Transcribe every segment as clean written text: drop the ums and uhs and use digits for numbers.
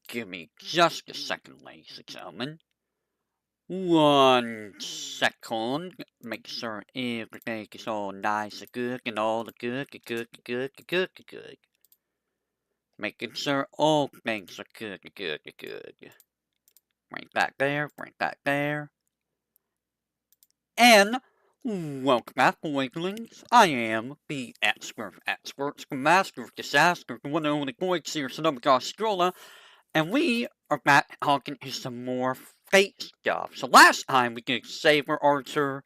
Give me just a second, ladies and gentlemen. 1 second. Make sure everything is all nice and good and all the good. Making sure all things are good. Bring that there. And welcome back, Awakenings. I am the expert, the master of disaster, the one and only voice here, Sonoma Strolla, and we are back talking to some more Fate stuff. So last time we did Saber, Archer,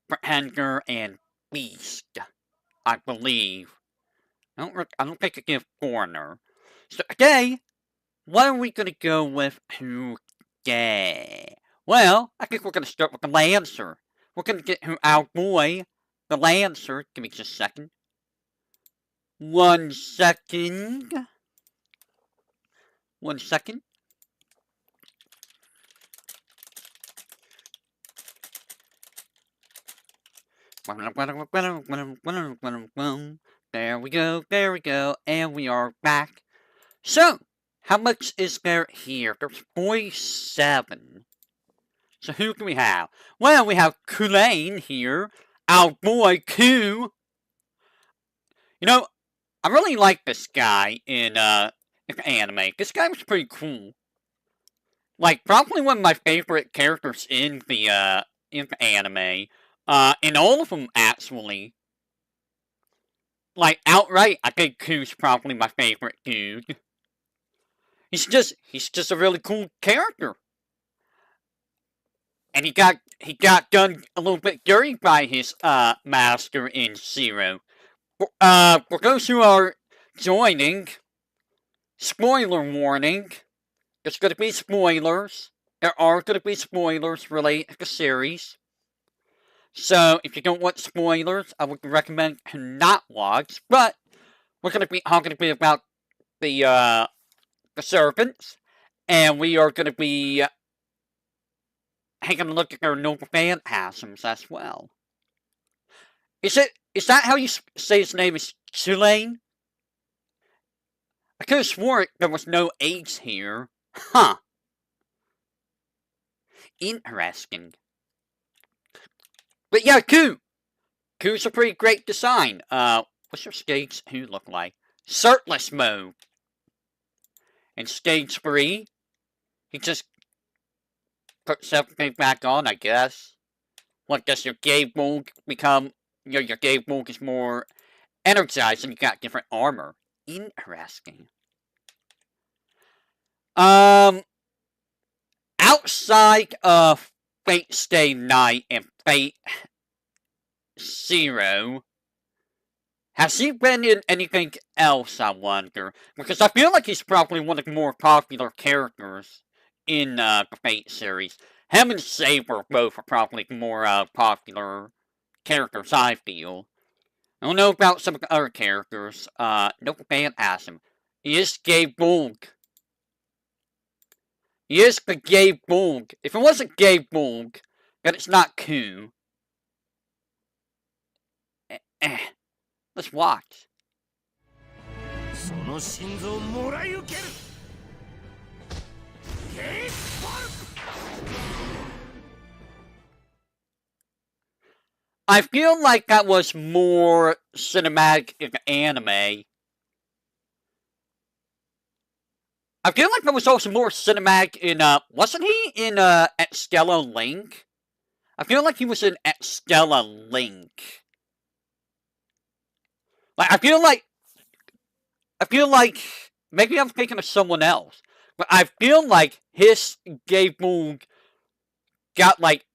Pretender, and Beast, I believe. I don't think I did Foreigner. So today, what are we gonna go with today? Well, I think we're gonna start with the Lancer. We're gonna get to our boy, the Lancer. Give me just a second. 1 second. 1 second. There we go, and we are back. So, how much is there here? There's 47. So who can we have? Well, we have Kulain here, our boy Ku. You know, I really like this guy in the anime. This guy was pretty cool. Like, probably one of my favorite characters in the anime. In all of them, actually. Like, outright, I think Ku's probably my favorite dude. He's just a really cool character. And he got done a little bit dirty by his master in Zero. For those who are joining, spoiler warning. There's going to be spoilers. There are going to be spoilers related to the series. So if you don't want spoilers, I would recommend to not watch. But we're going to be talking a bit about the servants, and we are going to be taking a look at their noble phantasms as well. Is that how you say his name is Tulane? I could have sworn there was no H here. Huh. Interesting. But yeah, Ku's a pretty great design. What's your stage 2 look like? Shirtless mode. In stage 3, he just puts everything back on, I guess. What, does your gay bulk become... your gay bulk is more energized and you got different armor. Interesting. Outside of Fate Stay Night and Fate Zero, has he been in anything else, I wonder? Because I feel like he's probably one of the more popular characters in the Fate series. Him and Saber both are probably the more popular characters, I feel. I don't know about some of the other characters. Noble Phantasm. He is Gay Bulk. He is the Gay Bulk. If it wasn't Gay Bulk, then it's not Ku. Let's watch. I feel like that was more cinematic in the anime. I feel like that was also more cinematic in, wasn't he in, Stella Link? I feel like he was in Stella Link. Like, I feel like, maybe I'm thinking of someone else, but I feel like his gay bulk got, like,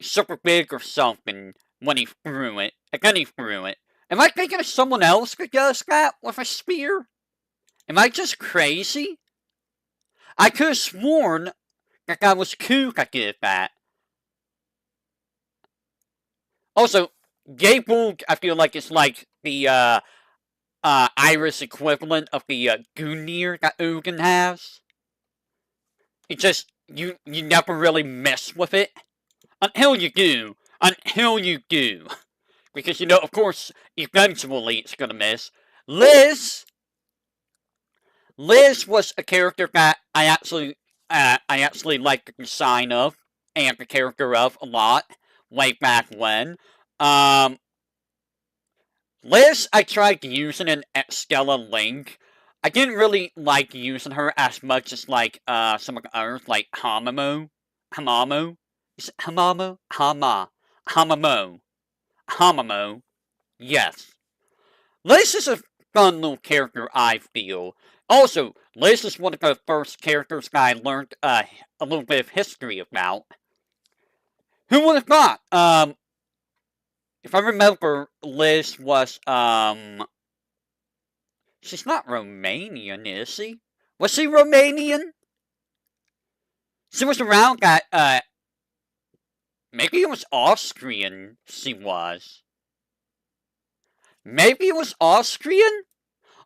super big or something when he threw it. And then he threw it. Am I thinking of someone else that does that with a spear? Am I just crazy? I could have sworn that was Ku that did that. Also, gay bulk, I feel like it's like the, Iris equivalent of the, Gunir that Ugin has. It just, you never really mess with it. Until you do. Because, you know, of course, eventually it's gonna miss. Liz Liz was a character that I actually liked the design of and the character of a lot way back when. Um, Liz, I tried using in Stella Link. I didn't really like using her as much as like some of the others like Hamamo. Is it Hamamo? Hamamo. Hamamo. Yes. Liz is a fun little character, I feel. Also, Liz is one of the first characters that I learned a little bit of history about. Who would have thought? If I remember, Liz was, she's not Romanian, is she? Was she Romanian? She was around that, maybe it was Austrian, she was. Maybe it was Austrian?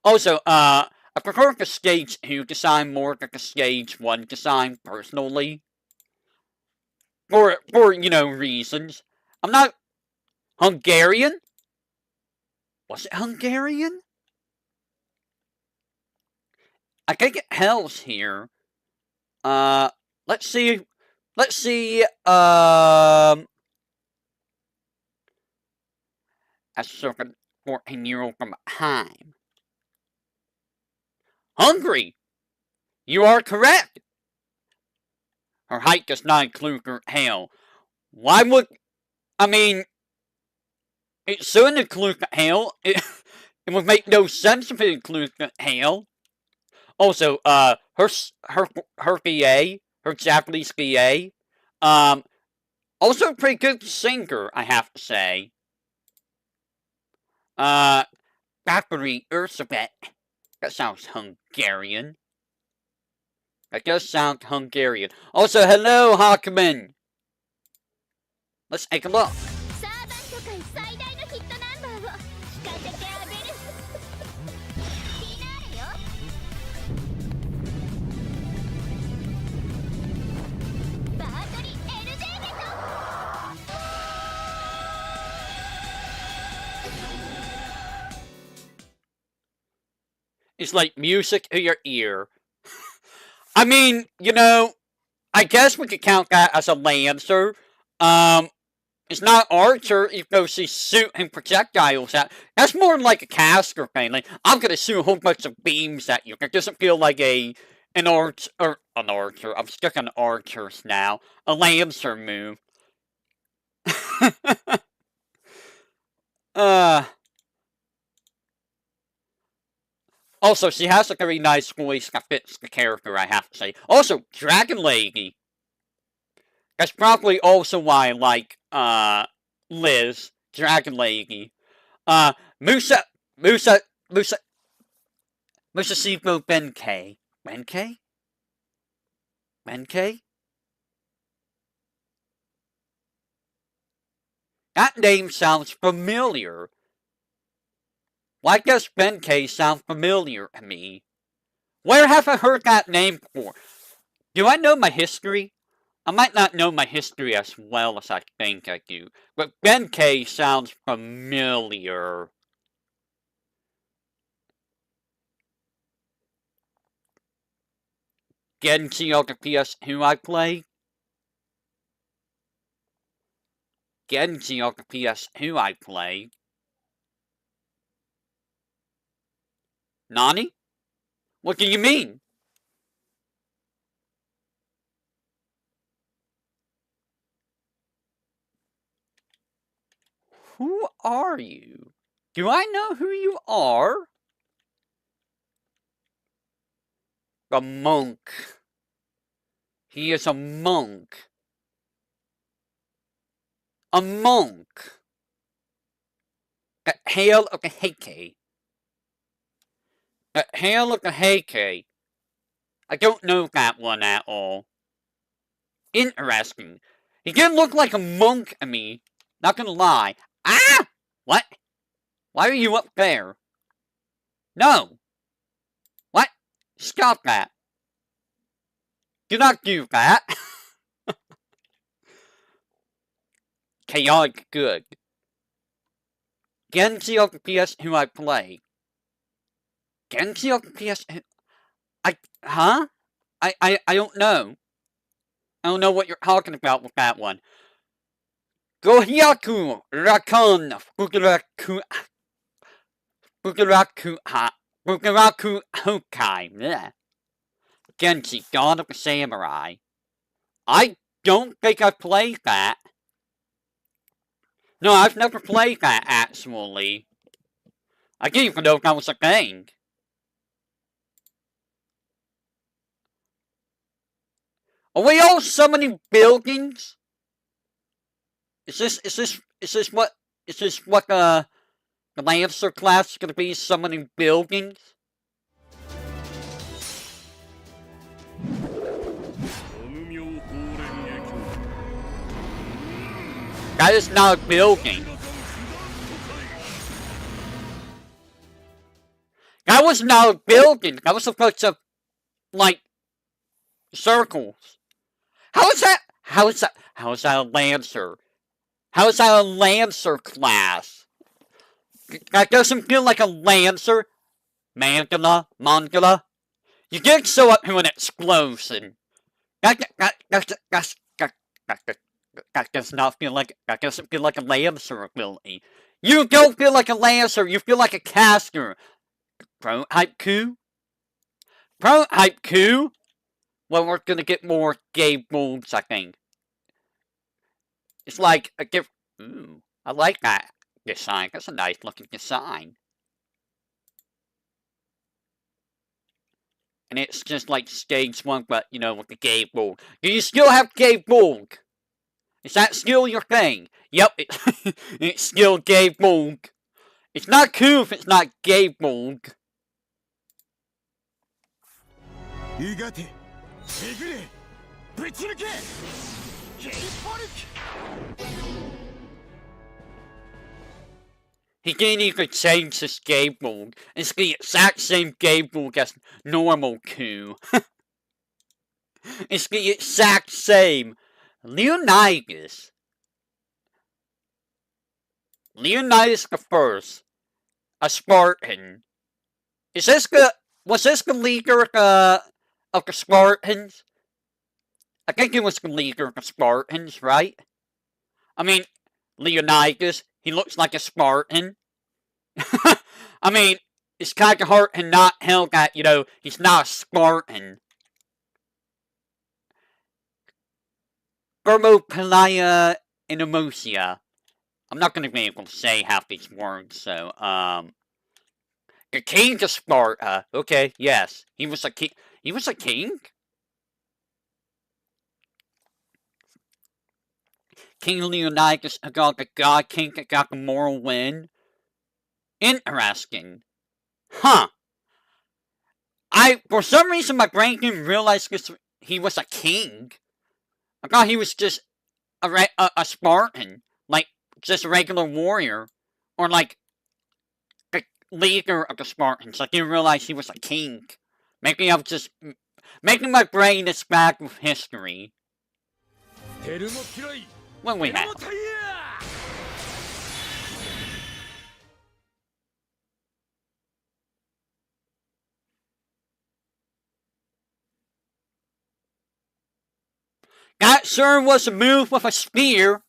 Also, I prefer the Stage 2 design more than the Stage 1 design, personally. For, reasons. I'm not Hungarian? Was it Hungarian? I think it Hell's here. Let's see. Let's see, a circa 14-year-old from Heim. Hungary! You are correct! Her height does not include her hail. Why would... I mean... It shouldn't include the hail. It would make no sense if it includes the hail. Also, her BA, her Japanese BA, also a pretty good singer, I have to say. Battery Ursabet. That sounds Hungarian. That does sound Hungarian. Also, hello, Hawkman. Let's take a look. It's like music to your ear. I mean, I guess we could count that as a Lancer. It's not Archer, even though she's shooting projectiles at. That's more like a caster thing. Like, I'm gonna shoot a whole bunch of beams at you. It doesn't feel like an archer, or an archer. I'm stuck on archers now. A Lancer move. Also, she has a very nice voice that fits the character, I have to say. Also, Dragon Lady. That's probably also why I like, Liz, Dragon Lady. Musa Sibo Benkei. Benkei? That name sounds familiar. Why does Benkei sound familiar to me? Where have I heard that name before? Do I know my history? I might not know my history as well as I think I do, but Benkei sounds familiar. Genji on the PS2 I play? Genji on the PS2 I play? Nani? What do you mean? Who are you? Do I know who you are? A monk. He is a monk. A monk. The Hail of the Heike. The Hail of the Heike. I don't know that one at all. Interesting. He didn't look like a monk to me. Not gonna lie. Ah! What? Why are you up there? No! What? Stop that. Do not do that. Chaotic good. Genji of the PS who I play. Genji of the PS Huh? I don't know. I don't know what you're talking about with that one. Gohyaku Rakon Fukuraku Hokai. Bleh. Genji, God of the Samurai. I don't think I played that. No, I've never played that, actually. I didn't even know that was a thing. Are we all summoning buildings? Is this what the Lancer class is gonna be, summoning buildings? That is not a building. That was not a building. That was supposed to, like, circles. How is that a Lancer? How is that a Lancer class? That doesn't feel like a Lancer. Mangala. You did show up to an explosion. That does not feel like, that doesn't feel like a Lancer ability. You don't feel like a Lancer, you feel like a caster. Prototype coup? Prototype coup? Well, we're gonna get more game modes, I think. It's like a gift. Ooh, I like that design. That's a nice looking design. And it's just like stage 1, but, you know, with the game mode. Do you still have game mode? Is that still your thing? Yep, it's still game mode. It's not cool if it's not game mode. He didn't even change his game mode. It's the exact same game mode as normal coup. It's the exact same. Leonidas the First, a Spartan. Was this the leader of the Spartans? I think he was the leader of the Spartans, right? I mean, Leonidas, he looks like a Spartan. I mean, it's kind of hard to not tell that, you know, he's not a Spartan. Thermopylaea Inamosia. I'm not going to be able to say half these words, so, the king of Sparta. Okay, yes. He was a king. He was a king? King Leonidas got the god king that got the moral win. Interesting. Huh. For some reason, my brain didn't realize he was a king. I thought he was just a Spartan. Like, just a regular warrior. Or like, the leader of the Spartans. I didn't realize he was a king. Maybe I'm just making my brain is back with history. What we have? That sure was a move with a spear.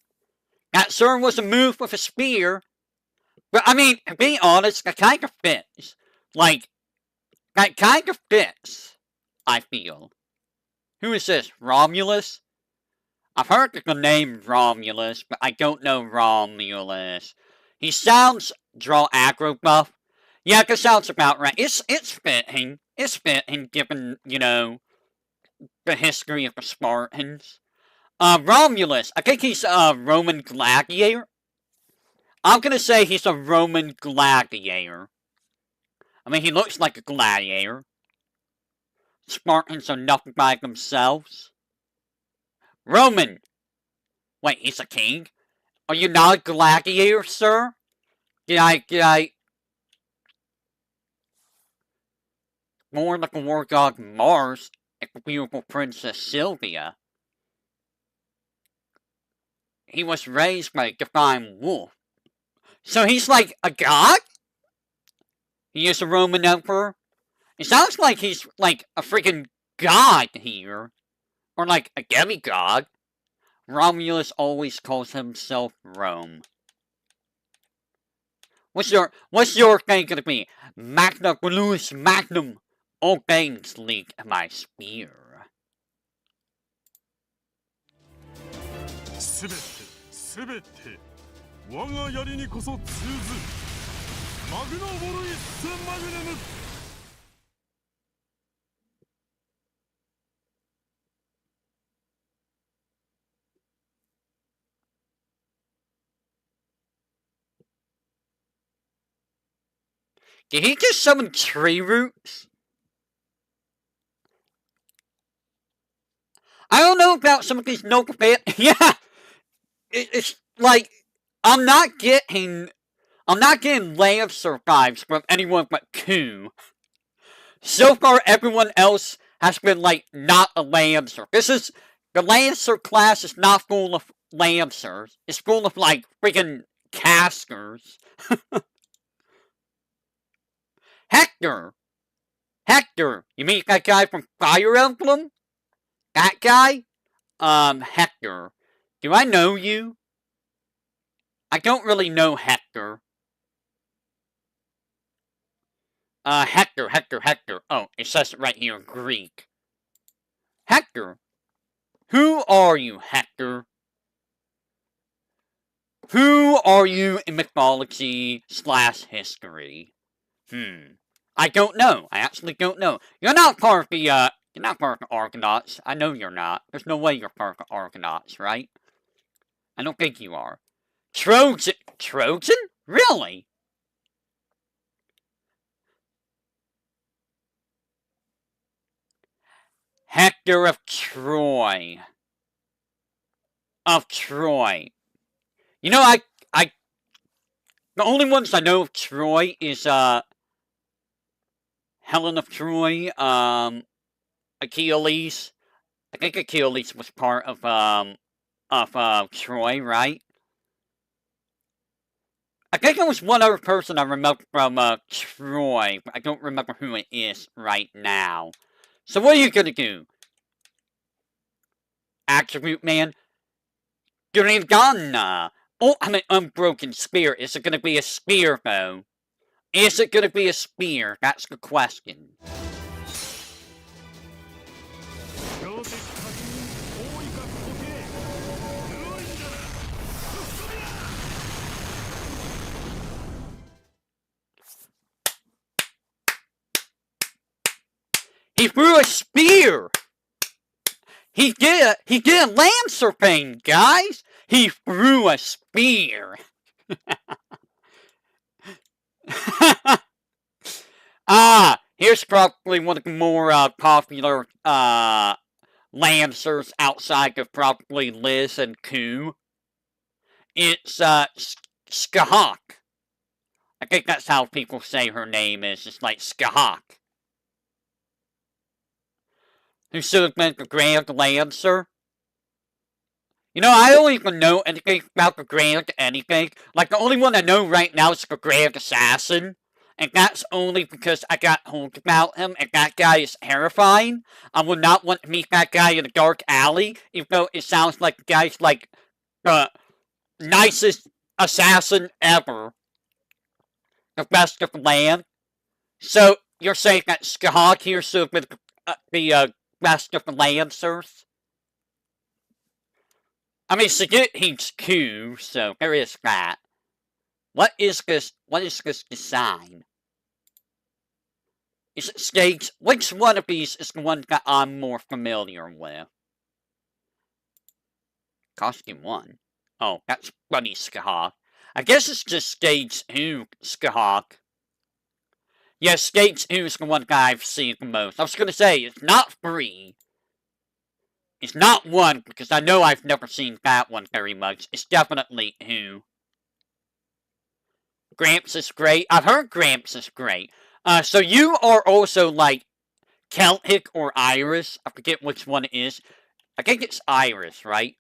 But I mean, to be honest, that kind of fits. Like, that kind of fits, I feel. Who is this? Romulus? I've heard the name Romulus, but I don't know Romulus. He sounds draw aggro buff. Yeah, that sounds about right. It's fitting. It's fitting given, you know, the history of the Spartans. Romulus. I think he's a Roman gladiator. I'm gonna say he's a Roman gladiator. I mean, he looks like a gladiator. Spartans are nothing by themselves. Roman! Wait, he's a king? Are you not a gladiator, sir? Did I... More like a war god Mars, and the beautiful princess Sylvia. He was raised by a divine wolf. So he's like a god? He is a Roman emperor? It sounds like he's like a freaking god here. Or like a demigod. Romulus always calls himself Rome. What's your thing gonna be? Magna Gluis Magnum. All things leak my spear. すべて我が槍にこそ通ずマグナボルイッセマグネム Did he just summon tree roots? I don't know about some of these noble fans. Yeah, it's like I'm not getting Lancer vibes from anyone but Ku. So far, everyone else has been like not a Lancer. The Lancer class is not full of Lancers. It's full of like freaking casters. Hector, you mean that guy from Fire Emblem? That guy? Hector. Do I know you? I don't really know Hector. Hector. Oh, it says it right here in Greek. Hector? Who are you, Hector? Who are you in mythology/history? I don't know. I actually don't know. You're not part of the Argonauts. I know you're not. There's no way you're part of the Argonauts, right? I don't think you are. Trojan? Really? Hector of Troy. You know, the only ones I know of Troy is, Helen of Troy, Achilles. I think Achilles was part of Troy, right? I think there was one other person I remember from, Troy, but I don't remember who it is right now. So what are you gonna do? Attribute Man? Durigana! Oh, I'm an unbroken spear. Is it gonna be a spear, though? Is it gonna be a spear? That's the question. He threw a spear! He did a Lancer thing, guys! He threw a spear! Here's probably one of the more popular Lancers outside of probably Liz and Ku. It's Skahak. I think that's how people say her name is. It's like Skahak. Who should have been the Grand Lancer. You know, I don't even know anything about the Grand anything. Like, the only one I know right now is the Grand Assassin. And that's only because I got told about him, and that guy is terrifying. I would not want to meet that guy in a dark alley, even though it sounds like the guy's like the nicest assassin ever. The best of the land. So, you're saying that Skahak here should have been the best of the Lancers? I mean, he's Ku, so there is that. What is this design? Is it stage? Which one of these is the one that I'm more familiar with? Costume 1. Oh, that's Bunny Skahak. I guess it's just stage 2 Skahak. Yeah, stage 2 is the one that I've seen the most. I was gonna say, it's not 3. It's not 1, because I know I've never seen that one very much. It's definitely 2. Gramps is great. I've heard Gramps is great. So you are also, like, Celtic or Irish. I forget which one it is. I think it's Irish, right?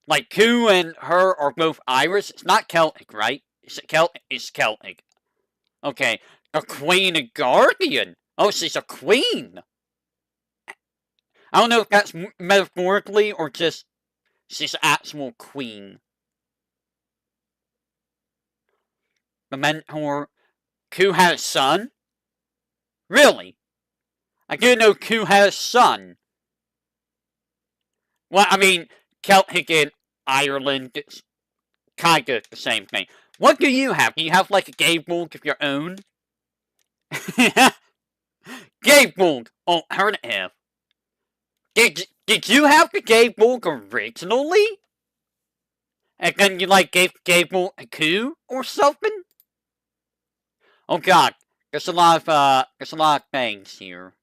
Like, Ku and her are both Irish. It's not Celtic, right? Is it Celtic? It's Celtic. Okay. The Queen and Guardian. Oh, she's a queen! I don't know if that's metaphorically or just she's an actual queen. The mentor. Ku had a son? Really? I didn't know Ku had a son. Well, I mean, Celtic and Ireland, it's kind of the same thing. What do you have? Do you have, like, a Gaebulk of your own? Gaebulk! Alternative. Did you have the Gaebulk originally? And then you, like, gave Gaebulk a Ku or something? Oh god, there's a lot of things here.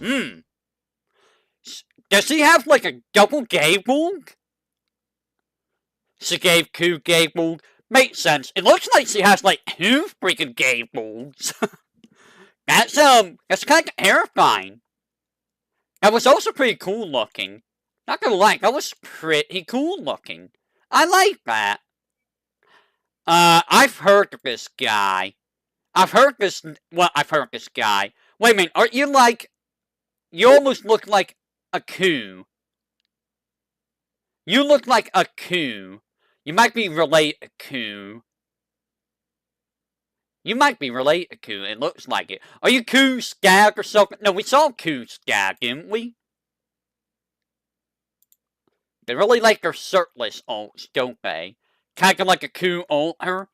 Hmm. Does she have, like, a double Gaebulk? She gave Ku Gaebulk. Makes sense. It looks like she has, like, two freaking Gaebulks. That's kind of terrifying. That was also pretty cool looking. Not gonna lie, that was pretty cool looking. I like that. I've heard of this guy. I've heard this guy. Wait a minute, aren't you like... You almost look like a Ku. You look like a Ku. You might be related to. You might be related to. It looks like it. Are you Ku Skag or something? No, we saw Ku Skag, didn't we? They really like their shirtless alts, don't they? Kind of like a Ku alter.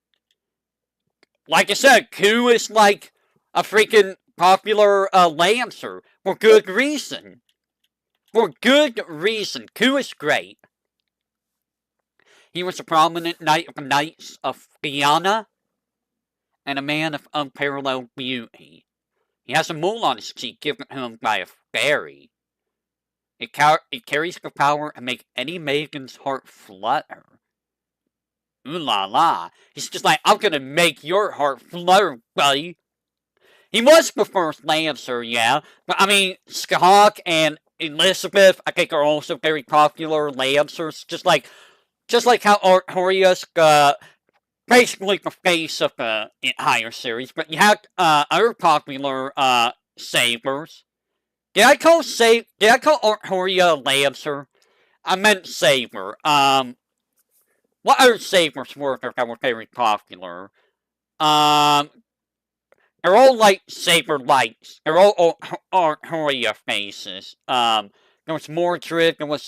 Like I said, Ku is like a freaking popular Lancer. For good reason. For good reason. Ku is great. He was a prominent knight of the Knights of Guyana, and a man of unparalleled beauty. He has a mole on his cheek given him by a fairy. It carries the power to make any maiden's heart flutter. Ooh la la. He's just like, I'm gonna make your heart flutter, buddy. He was the first Lancer, yeah. But I mean, Skahawk and Elizabeth, I think, are also very popular Lancers. Just like how Artorias, basically the face of the entire series. But you have other popular sabers. Did I call Artoria Lancer? I meant saber. What other sabers were there that were very popular? They're all like saber lights. They're all Artoria faces. There was Mordred. There was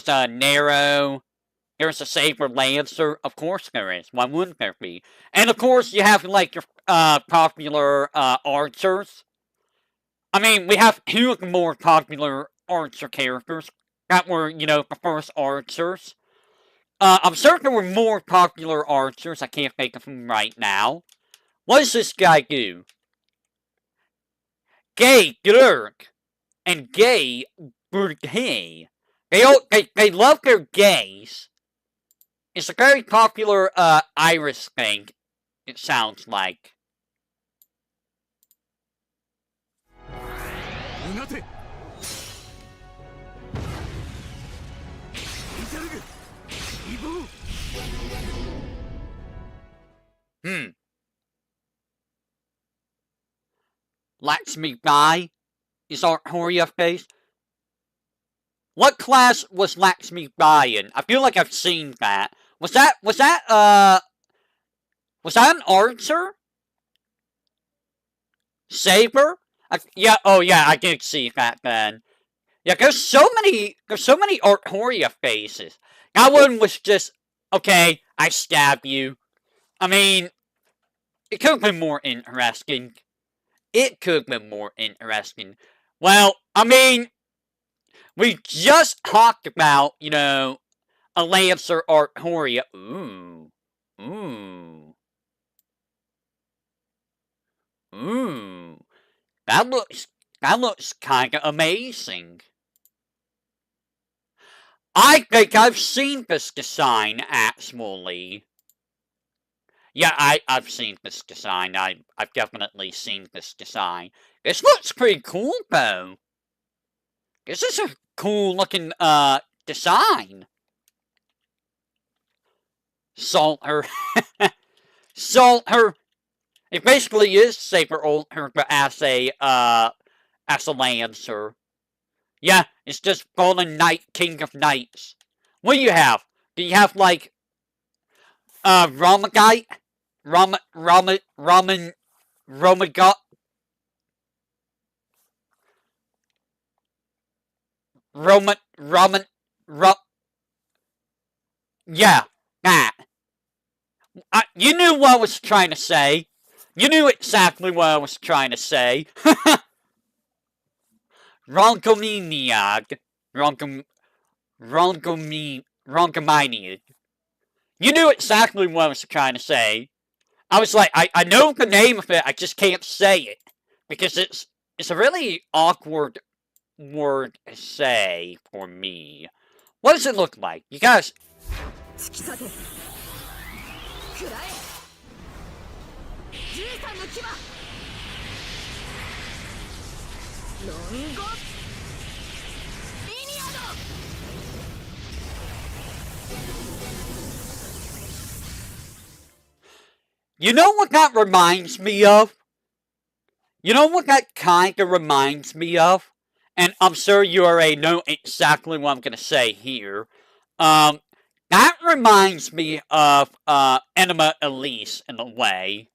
Narrow. There's a Saber Lancer. Of course there is. Why wouldn't there be? And of course you have, like, your popular archers. I mean, we have two of the more popular archer characters that were, you know, the first archers. I'm certain there were more popular archers. I can't think of them right now. What does this guy do? Gay Glurk and Gay Burgay. They love their gays. It's a very popular Irish thing, it sounds like. Lakshmi Bai is Artoria face. What class was Lakshmi Bai in? I feel like I've seen that. Was that an archer? Saber? Yeah, oh yeah, I did see that then. Yeah, there's so many Artoria faces. That one was just, okay, I stab you. I mean, it could have been more interesting. It could have been more interesting. Well, I mean, we just talked about, you know, a Lancer Artoria. Ooh. Ooh. Ooh. That looks kinda amazing. I think I've seen this design, actually. Yeah, I've seen this design. I've definitely seen this design. This looks pretty cool, though. This is a cool looking, design. Salt her. Salt her. It basically is Saber Ulter, but as a Lancer. Yeah, it's just Golden Knight, King of Knights. What do you have? Do you have, like, Ramagite? Romagot? Roman, Ro... Yeah, that. You knew what I was trying to say. You knew exactly what I was trying to say. Roncomaniac. Roncomaniac. You knew exactly what I was trying to say. I was like, I know the name of it, I just can't say it. Because it's a really awkward word to say for me. What does it look like? You guys... You know what that reminds me of? You know what that kinda reminds me of? And I'm sure you already know exactly what I'm gonna say here. That reminds me of, Enema Elise in a way.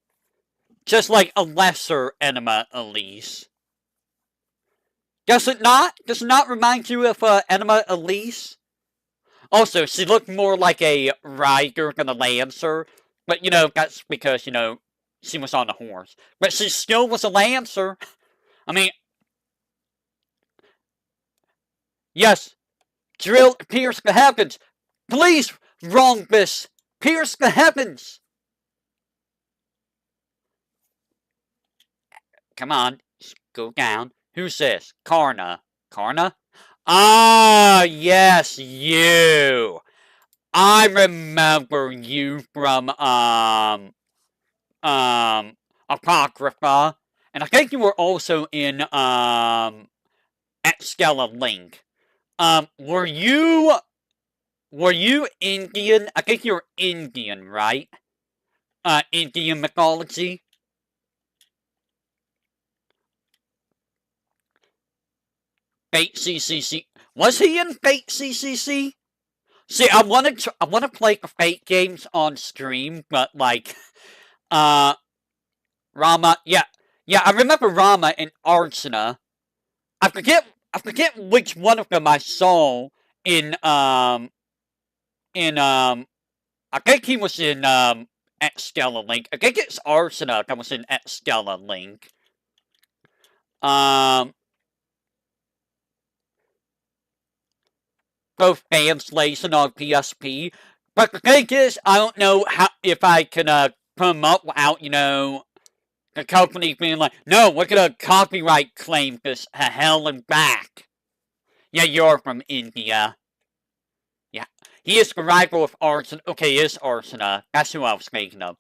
Just like a lesser Enema Elise. Does it not? Does it not remind you of, Enema Elise? Also, she looked more like a rider than a lancer. But, you know, that's because, you know, she was on a horse. But she still was a lancer. I mean... Yes. Drill, pierce the heavens. Please, Rhombus. Pierce the heavens. Come on. Just go down. Who's this? Karna. Karna? Ah, yes, you. I remember you from, Apocrypha. And I think you were also in, at Stella Link. Were you Indian? I think you're Indian, right? Indian mythology? Fate CCC. Was he in Fate CCC? See, I want to play the Fate games on stream, but, like, Rama, yeah, I remember Rama and Archana. I forget which one of them I saw in, I think he was in, at Stella Link. I think it's Archana that was in at Stella Link. Both Fanslays and on PSP. But the thing is, I don't know how if I can, put them up without, you know, the company being like, no, we're gonna copyright claim this to hell and back. Yeah, you're from India. Yeah. He is the rival of Arsena. Okay, he is Arsena. That's who I was thinking of.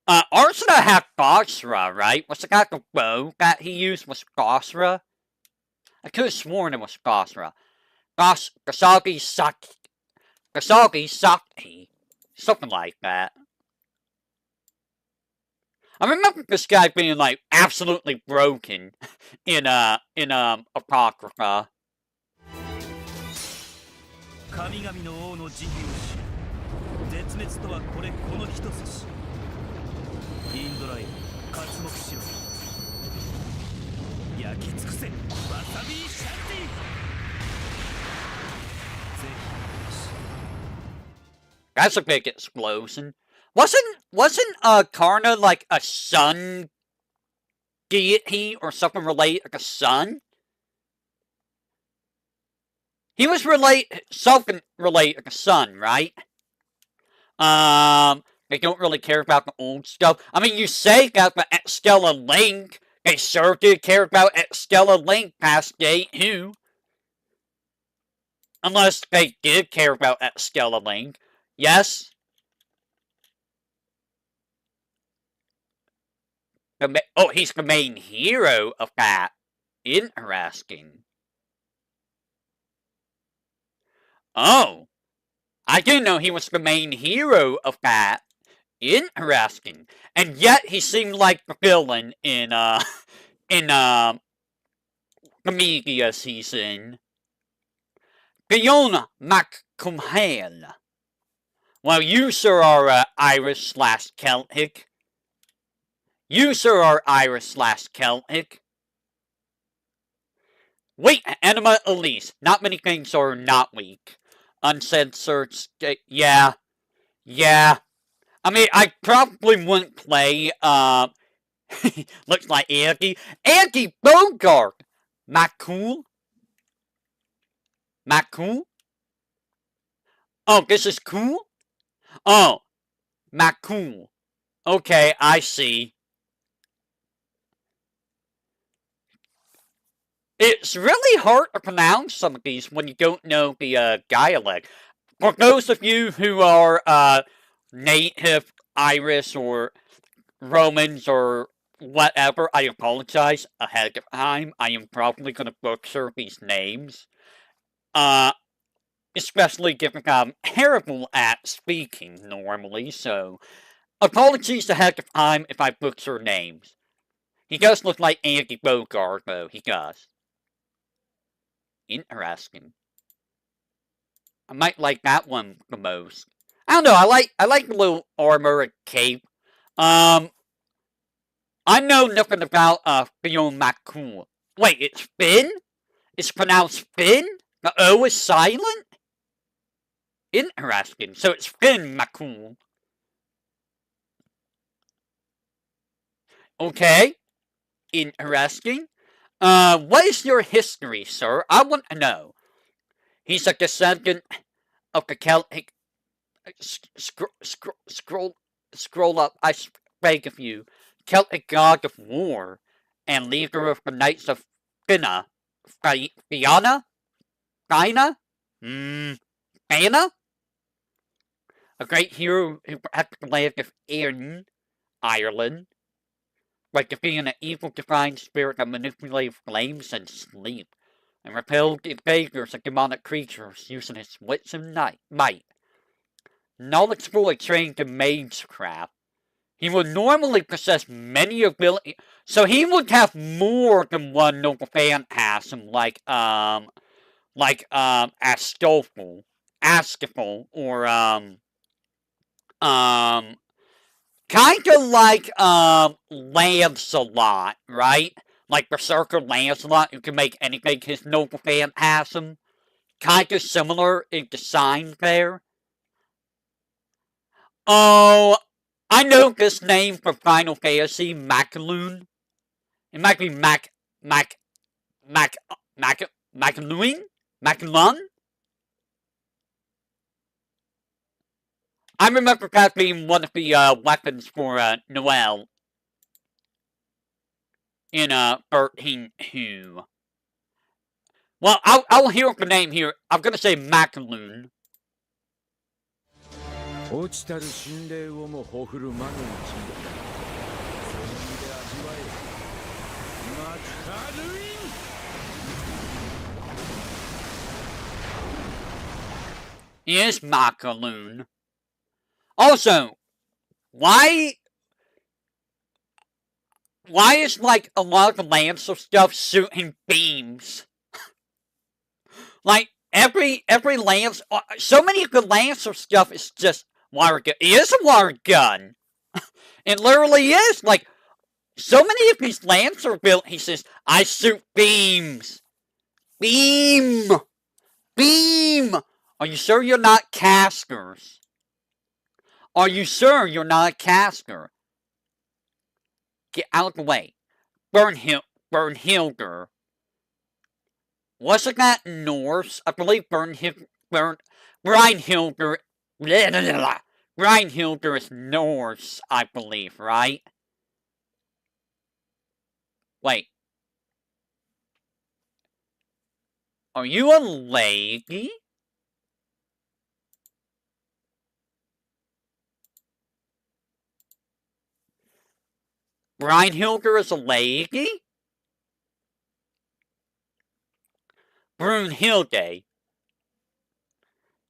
Arsena had Gosra, right? Was it got the bow that he used was Gosra? I could have sworn it was Gosra. Gasagi Sakti. Something like that. I remember this guy being, like, absolutely broken in Apocrypha. 神々の王の慈悲をし絶滅とはこの一つしインドライ活目しろ焼き尽くせわさびシャンティ That's a big explosion. Wasn't Karna like a sun deity or something related like a sun? He was something related like a sun, right? They don't really care about the old stuff. I mean, you say that, but at Stella Link, they sure did care about at Stella Link past day 2. Unless they did care about at Stella Link. Yes? Oh, he's the main hero of that. Interesting. Oh, I didn't know he was the main hero of that. Interesting. And yet he seemed like the villain in in the media he's in. Fiona McCumhale. Well, you sir are Irish slash Celtic. You sir are Irish slash Celtic. Wait, Annima Elise. Not many things are not weak. Uncensored. Yeah. Yeah. I mean, I probably wouldn't play, looks like Andy. Andy Bogart! McCool? McCool? Oh, this is cool? Oh, McCool. Okay, I see. It's really hard to pronounce some of these when you don't know the dialect. For those of you who are native Irish or Romans or whatever, I apologize ahead of time. I am probably going to butcher these names. Especially given I'm terrible at speaking normally, so apologies ahead of time if I butcher names. He does look like Andy Bogart, though. He does. Interesting. I might like that one the most. I don't know. I like the little armor and cape. I know nothing about Fiona McCool. Wait, it's Finn? It's pronounced Finn? The O is silent? Interesting. So it's Finn McCool. Okay. Interesting. What is your history, sir? I want to know. He's a descendant of the Celtic. Scroll up. I beg of you. Celtic god of war and leader of the Knights of Fianna. Fianna? Fianna? Fianna? A great hero who protected the land of Erin, Ireland, by defeating an evil divine spirit that manipulated flames and sleep, and repelled the invaders of demonic creatures using his wits and might. Knowledgeable and trained in magecraft, he would normally possess many abilities, so he would have more than one noble phantasm, like Astolfo, or kind of like Lancelot, right? Like Berserker Lancelot, who can make anything his noble phantasm. Kind of similar in design there. Oh, I know this name for Final Fantasy, Macaloon. It might be Macaloon? Macalun? I remember that being one of the weapons for Noel in 13-2. Well, I'll hear the name here. I'm gonna say Macaloon. 落ちたる心霊をもほふる魔の一味その身で味わえマカルイン He is Macaloon. Also, why is like a lot of the Lancer stuff shooting beams? Like every Lance, so many of the Lancer stuff is just water gun. It is a water gun. It literally is. Like so many of these Lancer built, he says, "I shoot beams, beam, beam." Are you sure you're not casters? Are you sure you're not a caster? Get out of the way. Bernhilder. Wasn't that Norse? I believe Brynhilder. Brynhilder is Norse, I believe, right? Wait. Are you a lady? Brynhilder is a lady? Brunhilde.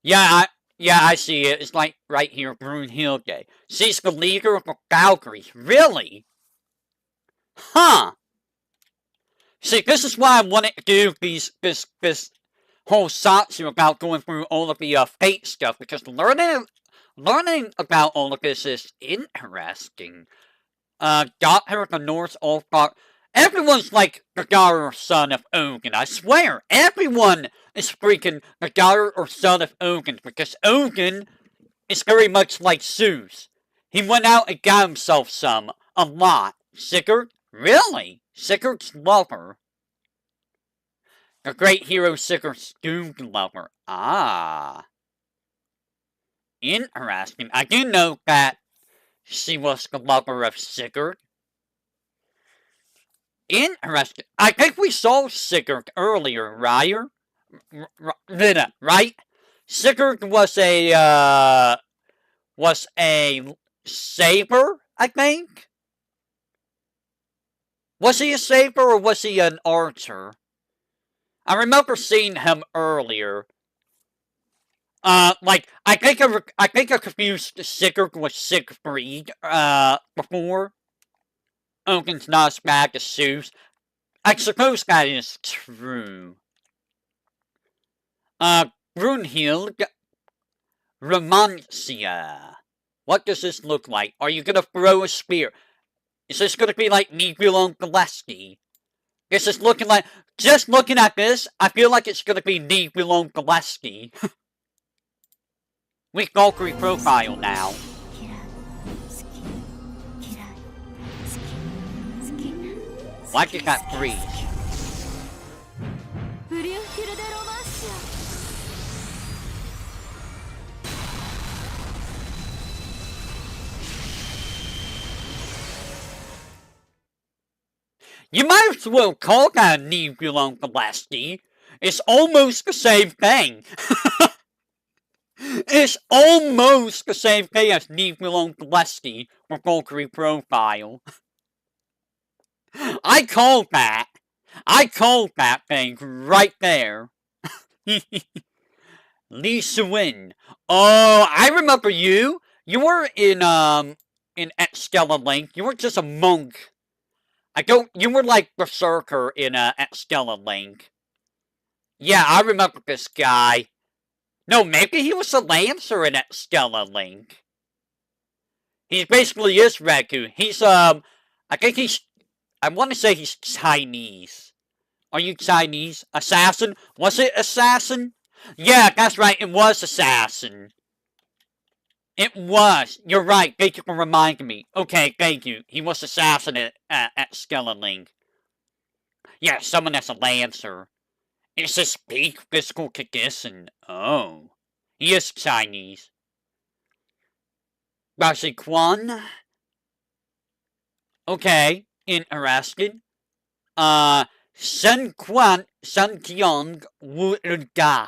Yeah, I see it. It's like right here, Brunhilde. She's the leader of the Valkyries. Really? Huh. See, this is why I wanted to do this whole Satsu about going through all of the fate stuff, because learning about all of this is interesting. Got her the Norse Ulfgar. Everyone's like the daughter or son of Odin. I swear, everyone is freaking the daughter or son of Odin, because Odin is very much like Zeus. He went out and got himself a lot. Sigurd? Really? Sigurd's lover. The great hero Sigurd's doomed lover. Ah. Interesting. I do know that she was the lover of Sigurd. Interesting. I think we saw Sigurd earlier, right? Right? Sigurd was a saber, I think? Was he a saber or was he an archer? I remember seeing him earlier. Like, I think I confused Sigurd with Siegfried, before. Odin's not as bad as Zeus. I suppose that is true. Brunhild, Romancia. What does this look like? Are you gonna throw a spear? Is this gonna be like Nibelung Gillespie? This is looking like, just looking at this, I feel like it's gonna be Nibelung Gillespie. We Valkyrie profile now. Why did that freeze? You might as well call that Nibelung Gillespie. It's almost the same thing. It's almost the same thing as Nibelung Gillespie for Valkyrie profile. I called that. I called that thing right there. Lee Suin. Oh, I remember you. You were in Stella Link. You were just a monk. You were like Berserker in Stella Link. Yeah, I remember this guy. No, maybe he was a Lancer in Stella Link. He basically is Raku. He's, I want to say he's Chinese. Are you Chinese? Assassin? Was it Assassin? Yeah, that's right, it was Assassin. It was. You're right, thank you for reminding me. Okay, thank you. He was Assassin at Stella Link. Yeah, someone that's a Lancer. It's a speak physical condition. Oh. He is Chinese. Bashi Quan? Okay, interesting. Sun Kyung Wu Da.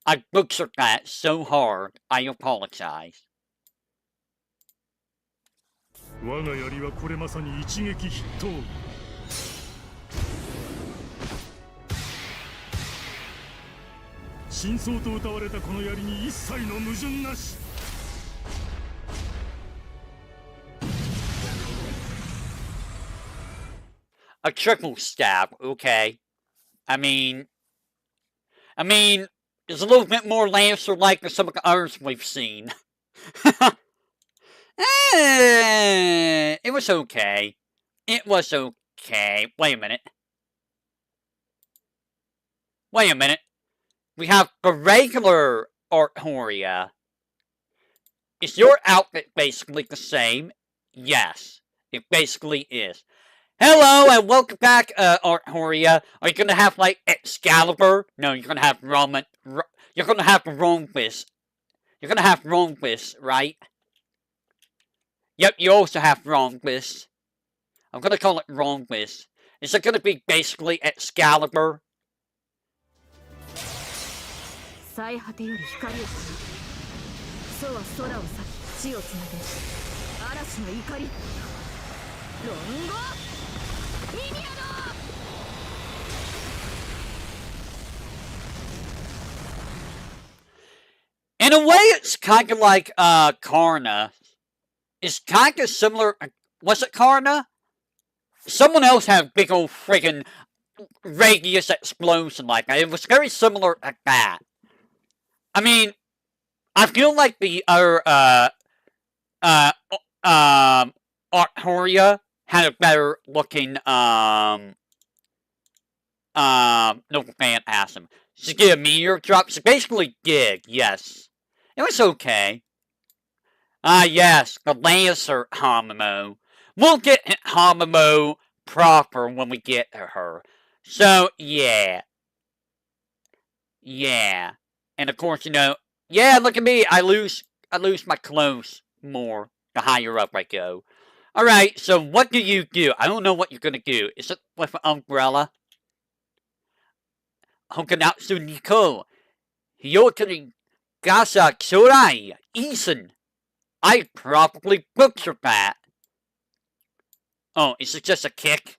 I butchered that so hard. I apologize. 我が槍はこれまさに一撃必倒。真相と謳われたこの槍に一切の矛盾なし。A triple stab, okay. I mean, it's a little bit more Lancer-like than some of the others we've seen. It was okay. It was okay. Wait a minute. We have the regular Artoria. Is your outfit basically the same? Yes, it basically is. Hello and welcome back, Artoria. Are you gonna have like Excalibur? No, you're gonna have you're gonna have Ronquist. You're gonna have Ronquist, right? Yep, you also have Ronquist. I'm gonna call it Ronquist. Is it gonna be basically Excalibur? 最果てより光を放つ。楚は空を裂き地をつなげ嵐の怒り。ロンゴミニアド。 In a way, it's kind of like Karna. It's kind of similar. Was it Karna? Someone else had a big old friggin' radius explosion like that. It was very similar to that. I mean, I feel like the other uh Artoria had a better looking no phantasm. She did a meteor drop. She basically did, yes. It was okay. Ah, yes, the Lancer Hamamo. We'll get Hamamo proper when we get to her. So, yeah. Yeah. And of course, you know, yeah, look at me. I lose my clothes more the higher up I go. Alright, so what do you do? I don't know what you're gonna do. Is it with an umbrella? Hokanatsu Niko. Hyotani Gasa Chorai. Eason. I probably butchered that. Oh, is it just a kick?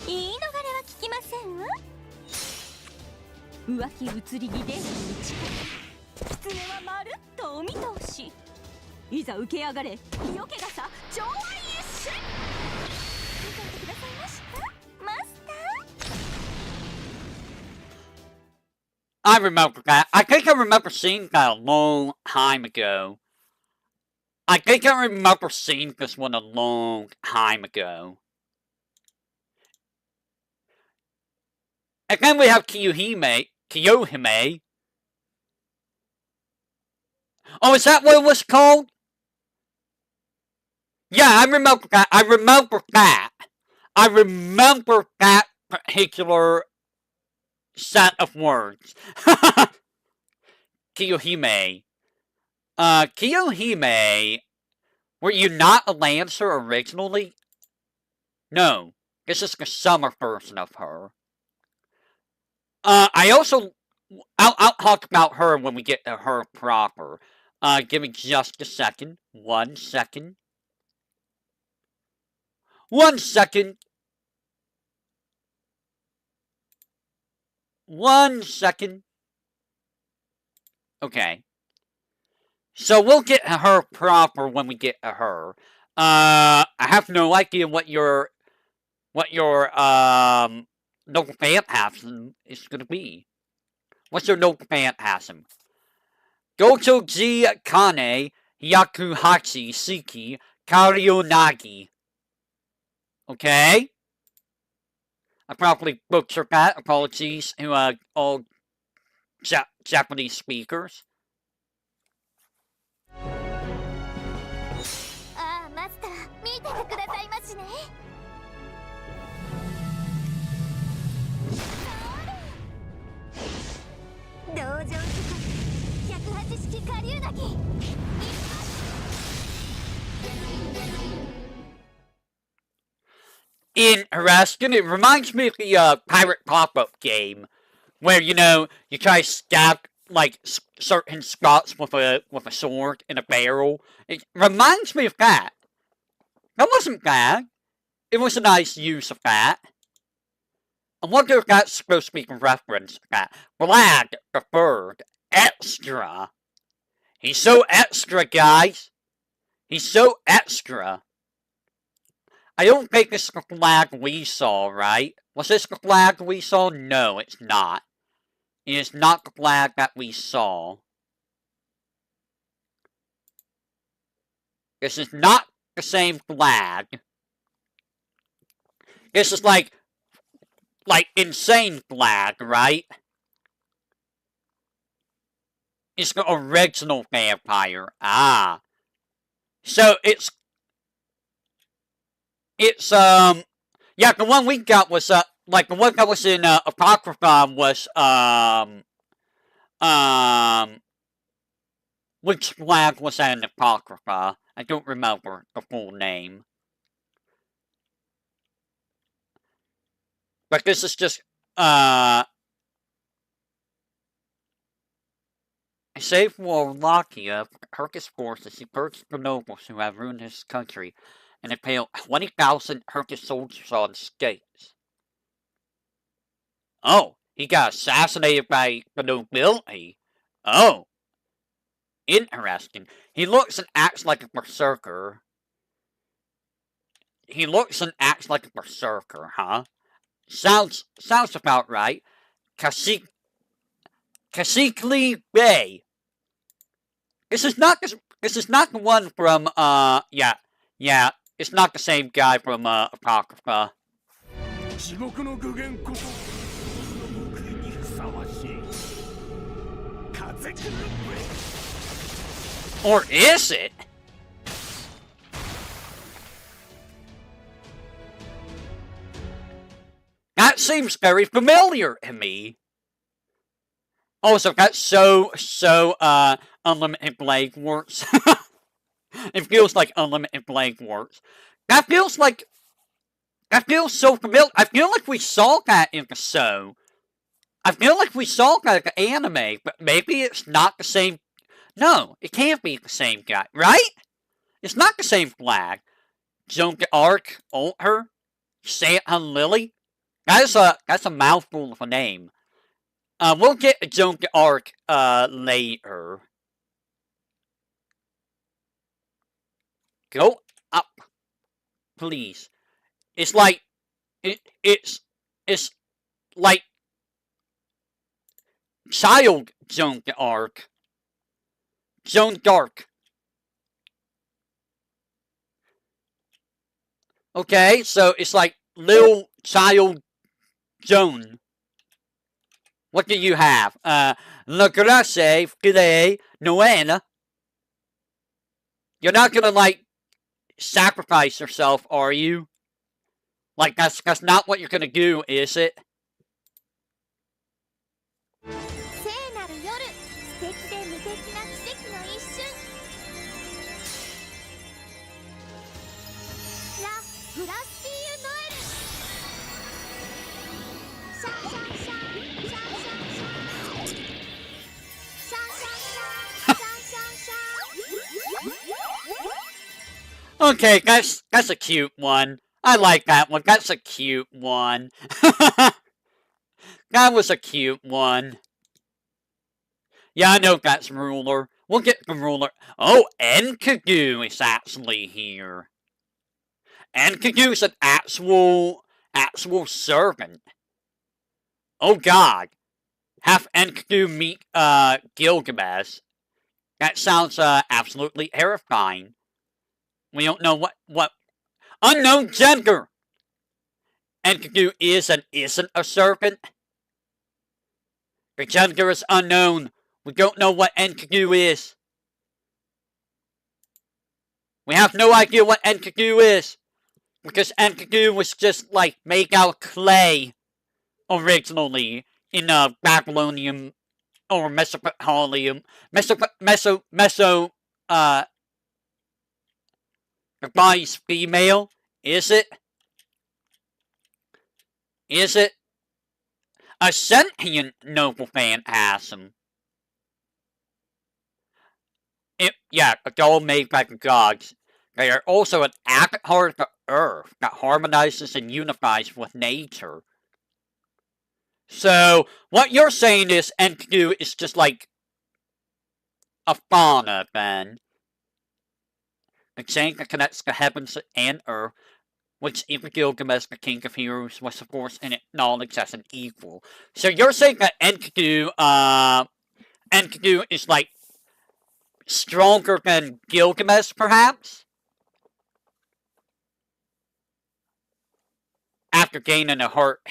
言い逃れは聞きませんわ。浮気移り気で打ち込み。狐はまるっとお見通し。いざ受け上がれ。よけがさ、上腕一瞬。見ていてくださいました、マスター。I remember that. I think I remember seeing that a long time ago. I think I remember seeing this one a long time ago. And then we have Kiyohime. Oh, is that what it was called? Yeah, I remember that. I remember that particular set of words. Kiyohime. Kiyohime, were you not a Lancer originally? No, this is the summer version of her. I'll talk about her when we get to her proper. Give me just a second. 1 second. 1 second. 1 second. Okay. So we'll get to her proper when we get to her. I have no idea what your local phantasm is gonna be. What's your local phantasm? Goto ji Kane Yakuhachi Siki Karionagi. Okay? I probably butchered that. Apologies to all Japanese speakers. ああ、マスター、見ててくださいましね。同情時刻108式下流なぎ。 Interesting. It reminds me of the pirate pop-up game, where you know you try to stab like certain spots with a sword in a barrel. It reminds me of that. That wasn't bad. It was a nice use of that. I wonder if that's supposed to be a reference to that. Vlad the Bird, extra. He's so extra, guys. He's so extra. I don't think it's the flag we saw, right? Was this the flag we saw? No, it's not. It is not the flag that we saw. This is not the same flag. This is like insane flag, right? It's the original vampire. Ah. So it's yeah, the one we got was like the one that was in Apocrypha was which flag was that in Apocrypha? I don't remember the full name. But this is just save Wallachia, Turkish forces, he purged the nobles who have ruined his country, and impale 20,000 Turkish soldiers on skates. Oh, he got assassinated by the nobility. Oh, interesting. He looks and acts like a berserker. He looks and acts like a berserker, huh? Sounds about right. Cacique Bay. This is not the one from yeah. It's not the same guy from Apocrypha. 地獄の具現こそ報いにふさわしい風くる Or is it? That seems very familiar to me. Also, that's so Unlimited Blade Works. It feels like Unlimited Blade Works. That feels so familiar. I feel like we saw that in the show. I feel like we saw that in the anime, but maybe it's not the same. No, it can't be the same guy, right? It's not the same flag. Joan Arc, Alter, Santa Lily. That's a mouthful of a name. We'll get to Joan Arc later. Go up, please. It's like it's like child Joan Arc. Joan Dark. Okay, so it's like little child Joan. What do you have? La Grace Fide Noena. You're not gonna like sacrifice yourself, are you? Like that's not what you're gonna do, is it? 聖なる夜、素敵で無敵な奇跡の一瞬。ラ・グラスティーユ・ノエル。シャンシャンシャン、シャンシャンシャン。シャンシャンシャン、シャンシャンシャン。Okay, that's a cute one. I like that one. That's a cute one. That was a cute one. Yeah, I know that's Ruler. We'll get the Ruler. Oh, Enkidu is actually here. Enkidu's an actual servant. Oh god. Have Enkidu meet Gilgamesh. That sounds absolutely terrifying. We don't know what unknown gender. Enkidu is and isn't a serpent. The gender is unknown. We don't know what Enkidu is. We have no idea what Enkidu is. Because Enkidu was just like made out of clay originally in Babylonian or Mesopotamian the body's female, is it? Is it? A sentient noble phantasm. Yeah, a doll made by the gods. They are also an avatar of the earth that harmonizes and unifies with nature. So, what you're saying is Enkidu is just like a fauna, then. A chain that connects the heavens and earth, which even Gilgamesh, the king of heroes, was of course acknowledged as an equal. So you're saying that Enkidu is like stronger than Gilgamesh, perhaps? After gaining a heart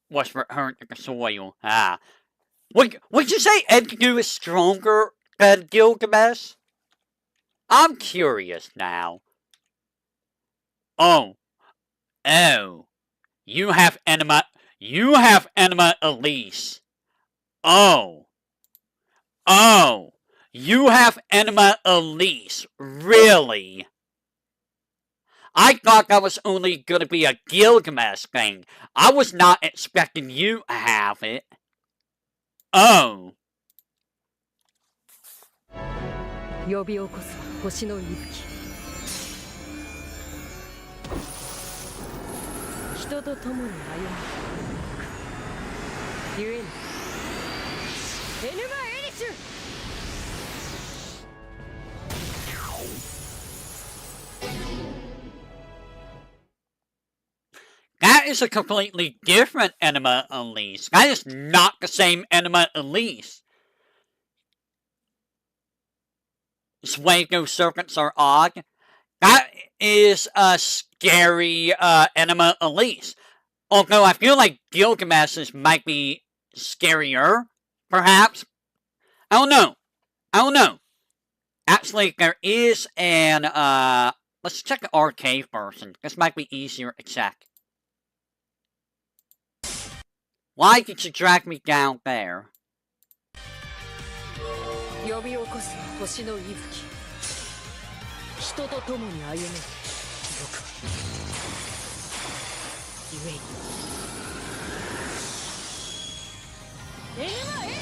was returned to the soil. Would you say Enkidu is stronger than Gilgamesh? I'm curious now. Oh. You have annima Elise. Oh. You have annima Elise. Really? I thought that was only gonna be a Gilgamesh thing. I was not expecting you to have it. Oh. 呼び起こす星の息吹人と共に歩むゆえにエヌマ・エリシュ。 That is a completely different Anima Elise. That is not the same Anima Elise. Swago serpents are odd. That is a scary Anima Elise. Although I feel like Gilgamesh's might be scarier, perhaps. I don't know. I don't know. Actually, there is an, let's check the arcade version. This might be easier to check. Why did you drag me down there? 呼び起こす星の息吹。人と共に歩め。僕はゆえにエヌマ・エリシ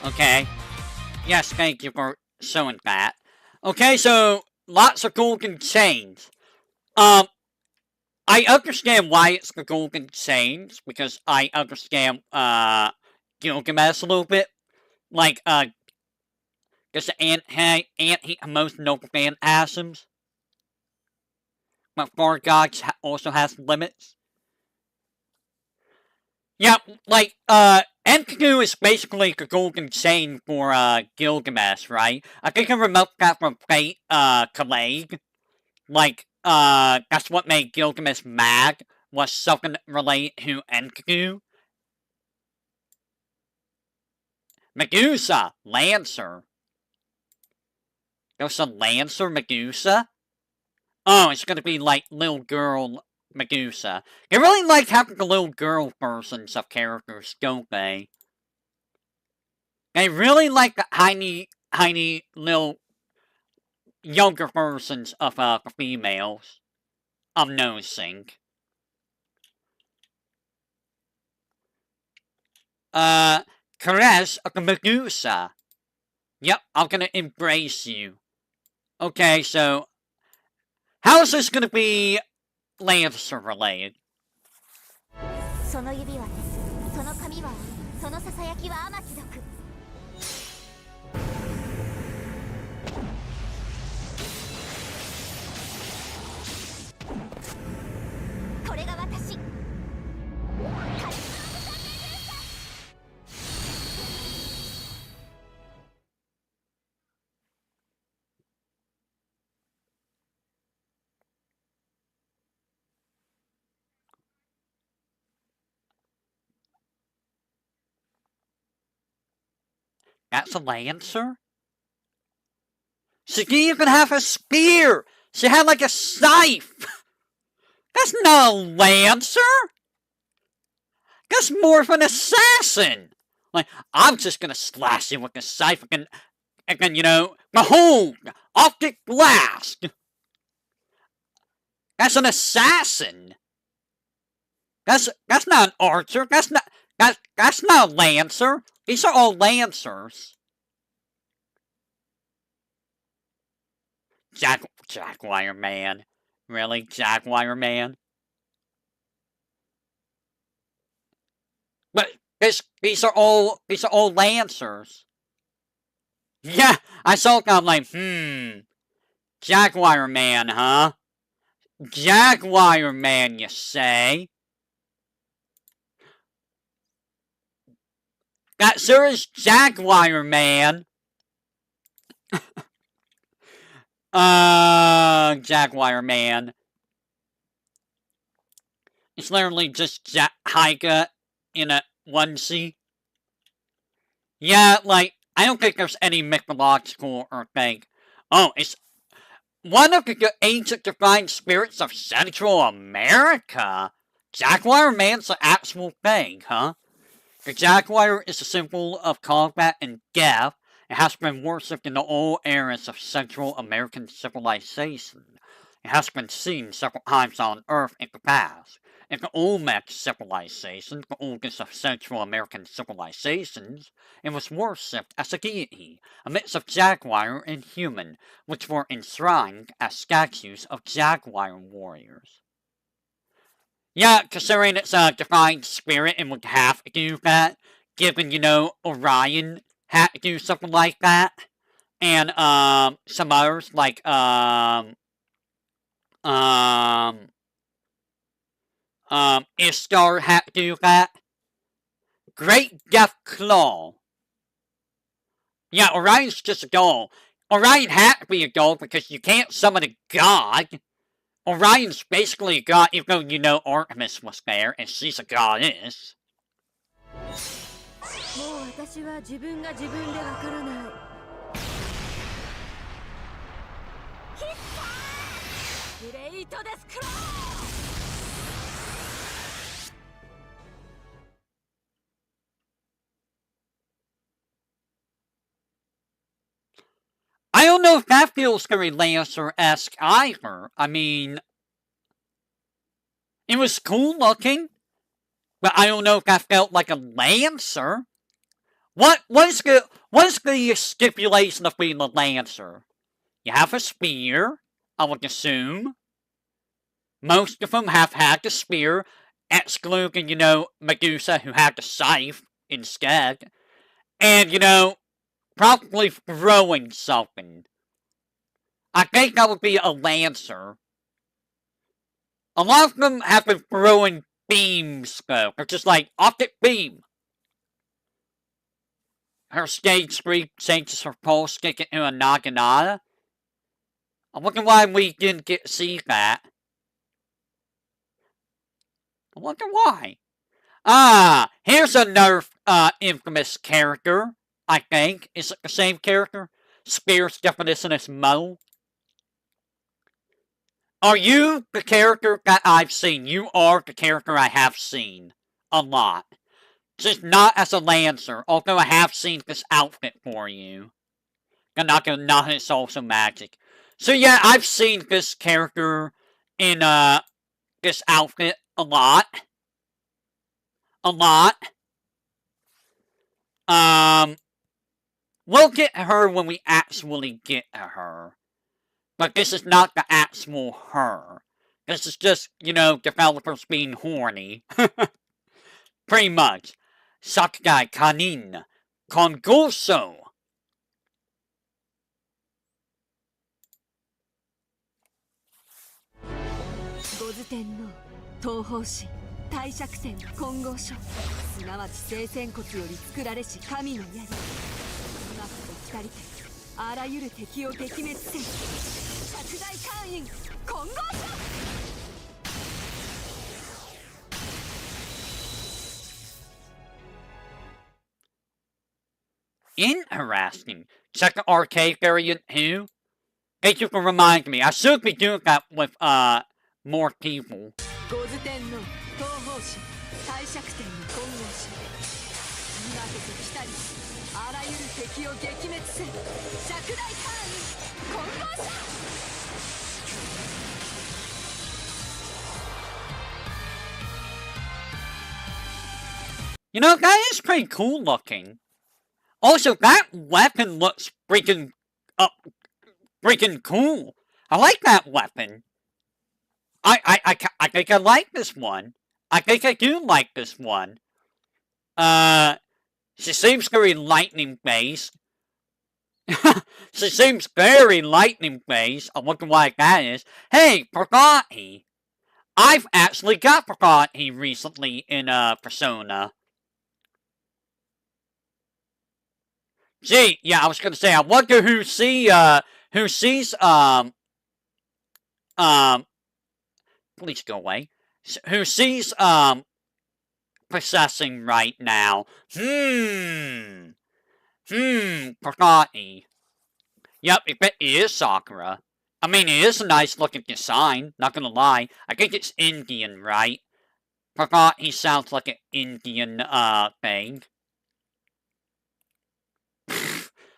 ュ。 Okay. Yes, thank you for showing that. Okay, so lots of golden chains. I understand why it's the golden chains, because I understand, Gilgamesh a little bit. Like, does the ant eat the most noble phantasms? But Four Gods also has limits. Yeah, like, Enkidu is basically the golden chain for, Gilgamesh, right? I think I remember that from Fate, Calag. Like, that's what made Gilgamesh mad, was something related to Enkidu. Medusa, Lancer. There's a Lancer Medusa? Oh, it's gonna be like little girl Medusa. They really like having the little girl versions of characters, don't they? They really like the tiny little younger versions of the females. I'm noticing. Caress of the Medusa. Yep, I'm gonna embrace you. Okay, so how is this gonna be Lancer related? その指は鉄、その髪はそのささやきは天貴族。これが私。 That's a Lancer? She didn't even have a spear! She had like a scythe! That's not a Lancer! That's more of an assassin! Like, I'm just gonna slash you with a scythe and you know, behold! Optic blast! That's an assassin! That's not an archer, that's not a Lancer! These are all Lancers. Jaguar Man. Really? Jaguar Man? But these are all Lancers. Yeah, I saw it, I'm like, Jaguar Man, huh? Jaguar Man, you say? That sure is Jaguar Man. Jaguar Man. It's literally just Haika in a onesie. Yeah, like, I don't think there's any mythological or thing. Oh, it's one of the ancient divine spirits of Central America. Jaguar Man's the actual thing, huh? The jaguar is a symbol of combat and death. It has been worshipped in the old eras of Central American civilization. It has been seen several times on Earth in the past. in the Olmec civilization, the oldest of Central American civilizations, it was worshipped as a deity, a mix of jaguar and human, which were enshrined as statues of jaguar warriors. Yeah, considering it's a divine spirit and would have to do that, given, Orion had to do something like that, and, some others, like, Ishtar had to do that. Great Death Claw. Yeah, Orion's just a doll. Orion had to be a doll because you can't summon a god. Orion's basically a god, even though, Artemis was there, and she's a goddess. もう私は自分が自分でわからない。グレイトデスクロー I don't know if that feels very Lancer-esque either. I mean, it was cool looking, but I don't know if that felt like a Lancer. What is the stipulation of being a Lancer? You have a spear, I would assume. Most of them have had the spear, excluding, Medusa, who had the scythe instead. And, probably throwing something. I think that would be a Lancer. A lot of them have been throwing beams, though. They're just like, optic beam. Her stage 3 changes her pulse, sticking to a Naginata. I wonder why we didn't get to see that. I wonder why. Ah, here's another infamous character, I think. Is it the same character? Spear's definition is Mo. Are you the character that I've seen? You are the character I have seen. A lot. Just not as a Lancer, although I have seen this outfit for you. Not it's also magic. So yeah, I've seen this character in, this outfit a lot. A lot. We'll get her when we actually get to her. But this is not the actual her. This is just, developers being horny. Pretty much. Sakugai Kanin. Kongoso. 五頭天皇東方神帝釈天金剛書すなわち聖仙骨より作られし神の槍今こそ来たりてあらゆる敵を撃滅せん釈大官員金剛書 Interesting. Second arcade variant who? Thank you for reminding me. I should be doing that with, more people. 五頭天皇東方神帝釈天の金剛書今こそ来たりあらゆる敵を撃滅せん釈大官員金剛書 That is pretty cool looking. Also, that weapon looks freaking cool. I like that weapon. I think I like this one. I think I do like this one. She seems very lightning-based. She seems very lightning-based. I wonder why that is. Hey, Pragati. I've actually got Pragati recently in, Persona. Gee, yeah, I was gonna say, I wonder who sees, please go away. Who sees, possessing right now. Pragati. Yep, it is Sakura. I mean, it is a nice looking design, not gonna lie. I think it's Indian, right? Pragati sounds like an Indian, thing.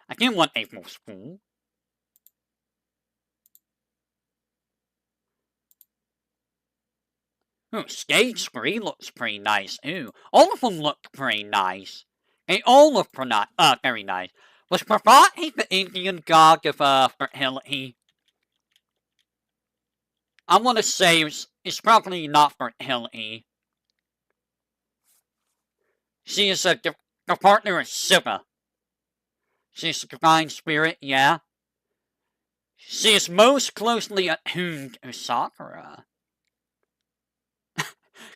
I didn't want April Fool. Ooh, stage 3 looks pretty nice. Ooh, all of them look pretty nice. They all look very nice. Was Parvati the Indian god of fertility? I want to say it's probably not fertility. She is the partner of Shiva. She is the divine spirit, yeah. She is most closely attuned to Sakura.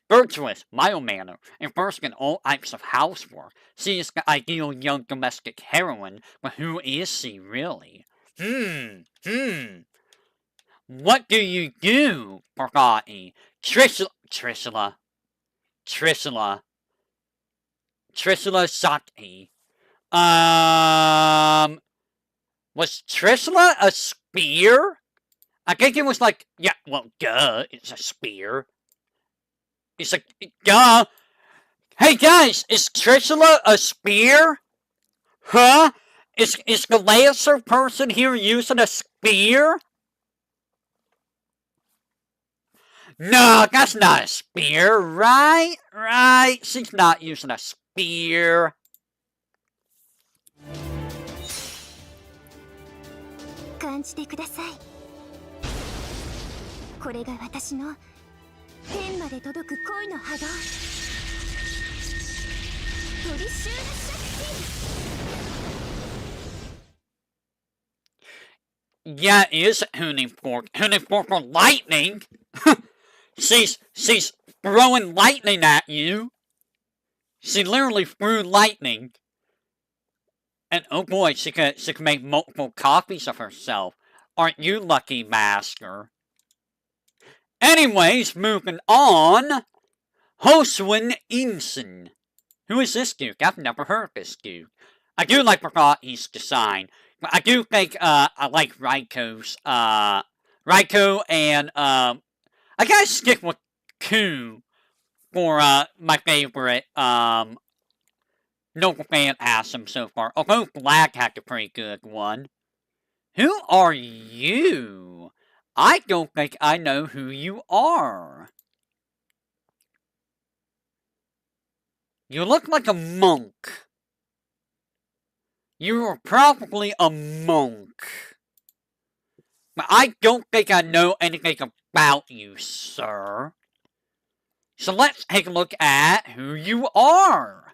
Virtuous, mild-mannered, and versed in all types of housework. She is the ideal young domestic heroine, but who is she really? What do you do, Parvati? Trishula Sakti. Was Trishula a spear? I think it was like, yeah, well, duh, it's a spear. It's like, duh. Hey guys, is Trishula a spear? Huh? Is the Lancer person here using a spear? No, that's not a spear, right? Right, she's not using a spear. 感じてください。これが私の天まで届く恋の波動。トリシューナシャクティ。 Yeah, it is Hooning Fork. Hooning Fork for lightning. she's throwing lightning at you. She literally threw lightning. And oh boy, she can make multiple copies of herself. Aren't you lucky, Master? Anyways, moving on. Hosuin Insen. Who is this dude? I've never heard of this dude. I do like Parvati's design. But I do think, I like Raiko's, Raiko and, I gotta stick with Ku for, my favorite, Noble Phantasm so far. Although Black had a pretty good one. Who are you? I don't think I know who you are. You look like a monk. You are probably a monk. But I don't think I know anything about you, sir. So let's take a look at who you are.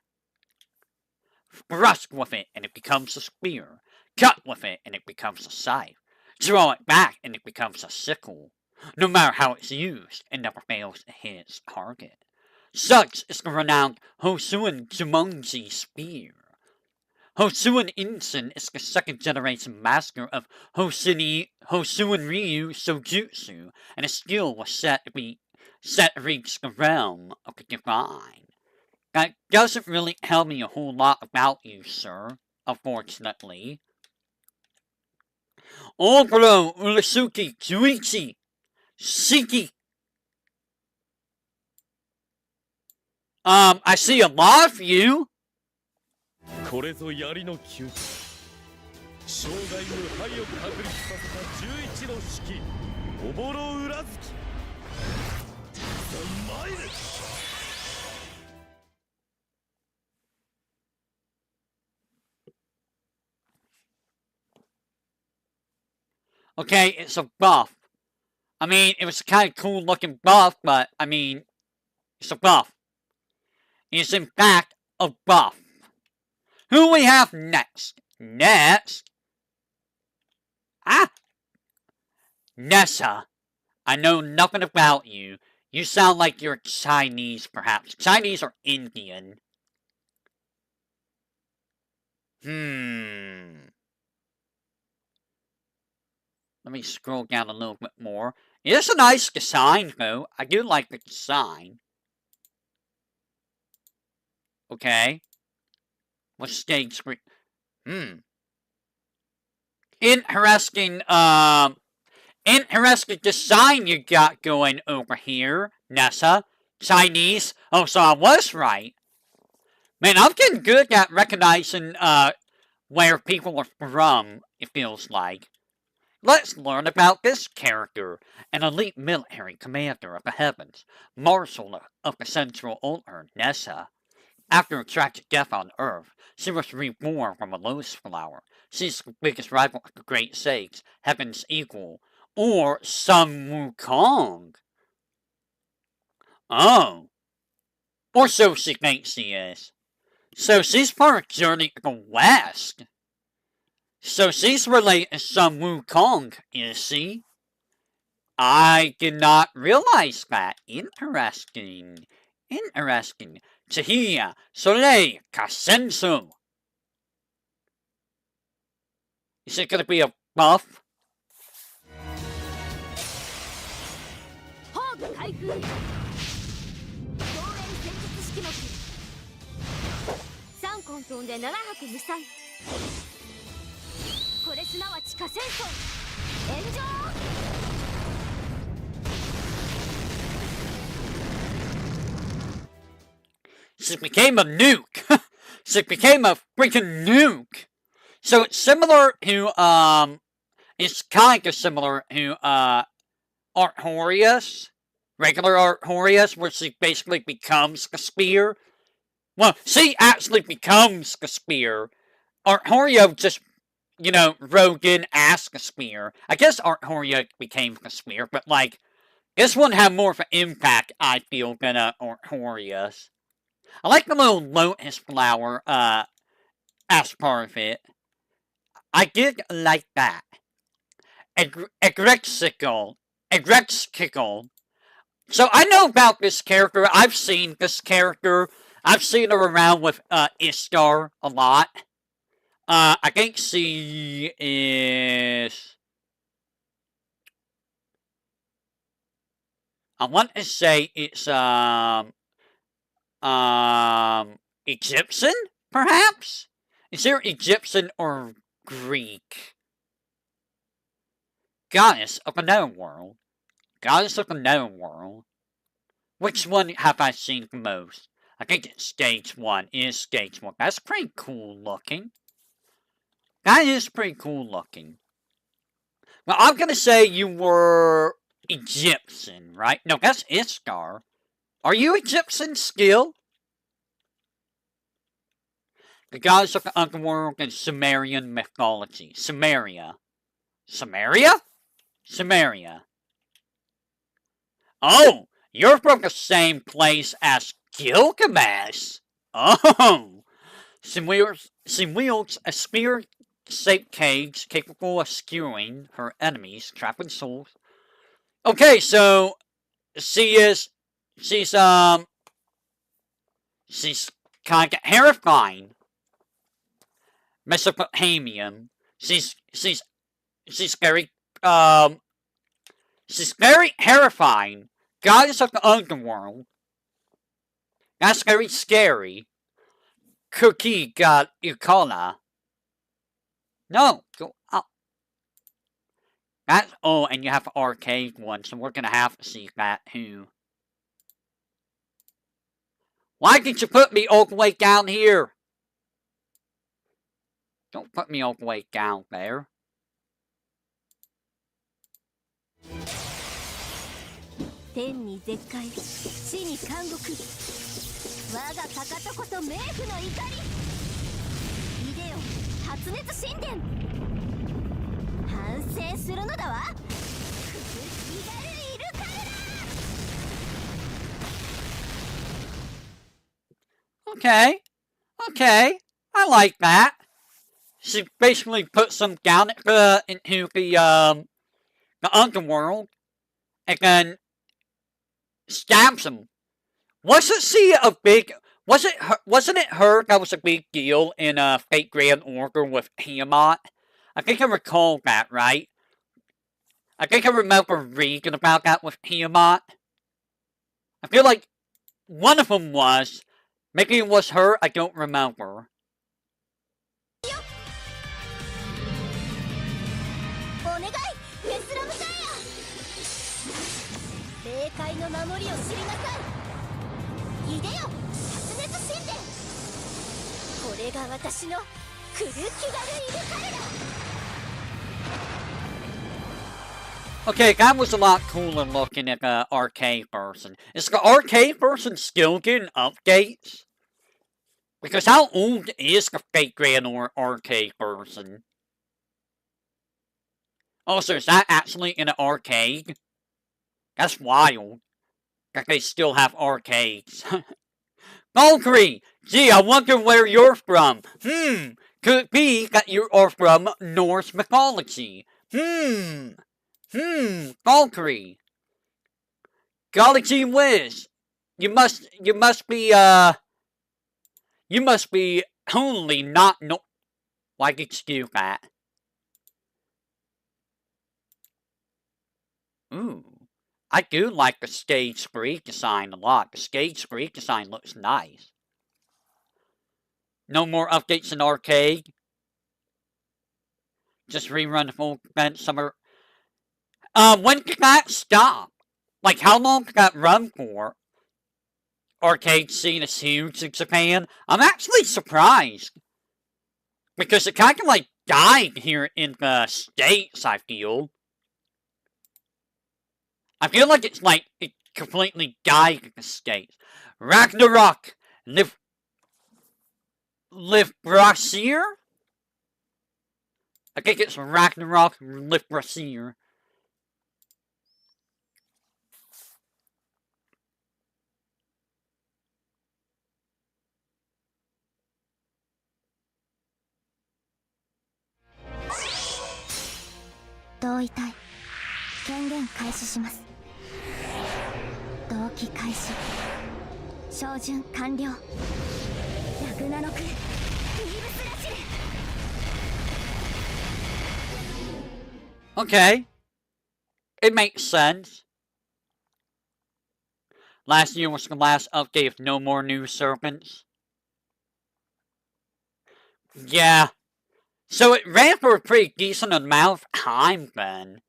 Thrust with it and it becomes a spear. Cut with it and it becomes a scythe. Draw it back and it becomes a sickle. No matter how it's used, it never fails to hit its target. Such is the renowned Hosuin Jumonji spear. Hosuin Insen is the second generation master of Hosuin Ryu Sojutsu, and his skill was set to reach the realm of the divine. That doesn't really tell me a whole lot about you, sir, unfortunately. Ogro Urasuki Juichi Shiki. I see a lot of you. これぞ槍の窮地生涯無敗を確立させた11の式おぼろ裏付き参れ Okay, it's a buff. I mean, it was a kind of cool looking buff, but, I mean, it's a buff. It's in fact a buff. Who we have next? Next? Nessa. I know nothing about you. You sound like you're Chinese, perhaps. Chinese or Indian. Let me scroll down a little bit more. It is a nice design, though. I do like the design. Okay. What's stage 3? Interesting, interesting design you got going over here, Nessa. Chinese. Oh, so I was right. Man, I'm getting good at recognizing, where people are from, it feels like. Let's learn about this character, an elite military commander of the heavens, Marshal of the Central Order, Nessa. After a tragic death on Earth, she was reborn from a lotus flower. She's the biggest rival of the Great Sage, Heaven's Equal, or Sun Wukong. Oh. Or so she thinks she is. So she's part of Journey to the West. So she's related to Sun Wukong, is she? I did not realize that. Interesting. Interesting. Tahia, Soleil, Kasensu. Is it gonna be a buff? ホーグ開封。増援戦術式目。3混沌で7泊無彩。これすなわち火戦争。炎上。 She became a nuke. She became a freaking nuke. So it's similar to it's kind of similar to Artorias, regular Artorias, where she basically becomes the spear. Well, she actually becomes the spear. Artorio just, you know, rode in as the spear. I guess Artoria became the spear, but like this one had more of an impact, I feel, than Artorias. I like the little lotus flower, as part of it. I did like that. Egrexical. So I know about this character. I've seen this character. I've seen her around with, Istar a lot. I think she is... I want to say it's, Egyptian, perhaps? Is there Egyptian or Greek? Goddess of the Netherworld. Goddess of the Netherworld. Which one have I seen the most? I think it's stage 1. It is stage 1. That's pretty cool looking. That is pretty cool looking. Well, I'm gonna say you were Egyptian, right? No, that's Istar. Are you Egyptian still? The goddess of the underworld and Sumerian mythology. Samaria. Samaria? Samaria. Oh! You're from the same place as Gilgamesh! Oh! She wields a spear-shaped cage capable of skewing her enemies, trapping souls. Okay, so... She's kind of terrifying. Mesopotamian. She's very, she's very terrifying. Goddess of the underworld. That's very scary. Cookie God Ikona. No, go up. That's, oh, and you have the arcade one, so we're gonna have to see that too. Why did you put me all the way down here? Don't put me all the way down there. 天に絶海、地に監獄。我がかかとこそ冥府の怒り。いでよ、発熱神殿。反省するのだわ。気軽いるからだ。Okay. Okay. I like that. She basically puts them down into the underworld and then stabs them. Wasn't she a big... Wasn't it her that was a big deal in Fate Grand Order with Tiamat? I think I recall that, right? I think I remember reading about that with Tiamat. I feel like one of them was. Maybe it was her, I don't remember. お願い、メスラムダイヤ。霊界の守りを知りなさい。いでよ、発熱神殿。これが私のクルキガルイルカルだ。Okay, that was a lot cooler looking at the arcade version. Is the arcade version still getting updates? Because how old is the Fate Grand arcade version? Oh, so is that actually in an arcade? That's wild. That they still have arcades. Valkyrie! Gee, I wonder where you're from. Could it be that you are from Norse mythology? Valkyrie. Golly whiz. You must be only not no. Why did you do that? Ooh. I do like the stage screen design a lot. The stage screen design looks nice. No more updates in arcade. Just rerun the full event summer. When did that stop? Like, how long did that run for? Arcade scene is huge in Japan. I'm actually surprised. Because it kind of like died here in the States, I feel. I feel like it's like it completely died in the States. Ragnarok! Live Brasier? I think it's Ragnarok Live Brasier.同意たい。権限開始します。同期開始。照準完了。ラグナロク、リーブスラシル。 Okay. It makes sense. Last year was the last update of no more new serpents. Yeah. So it ran for a pretty decent amount of time then.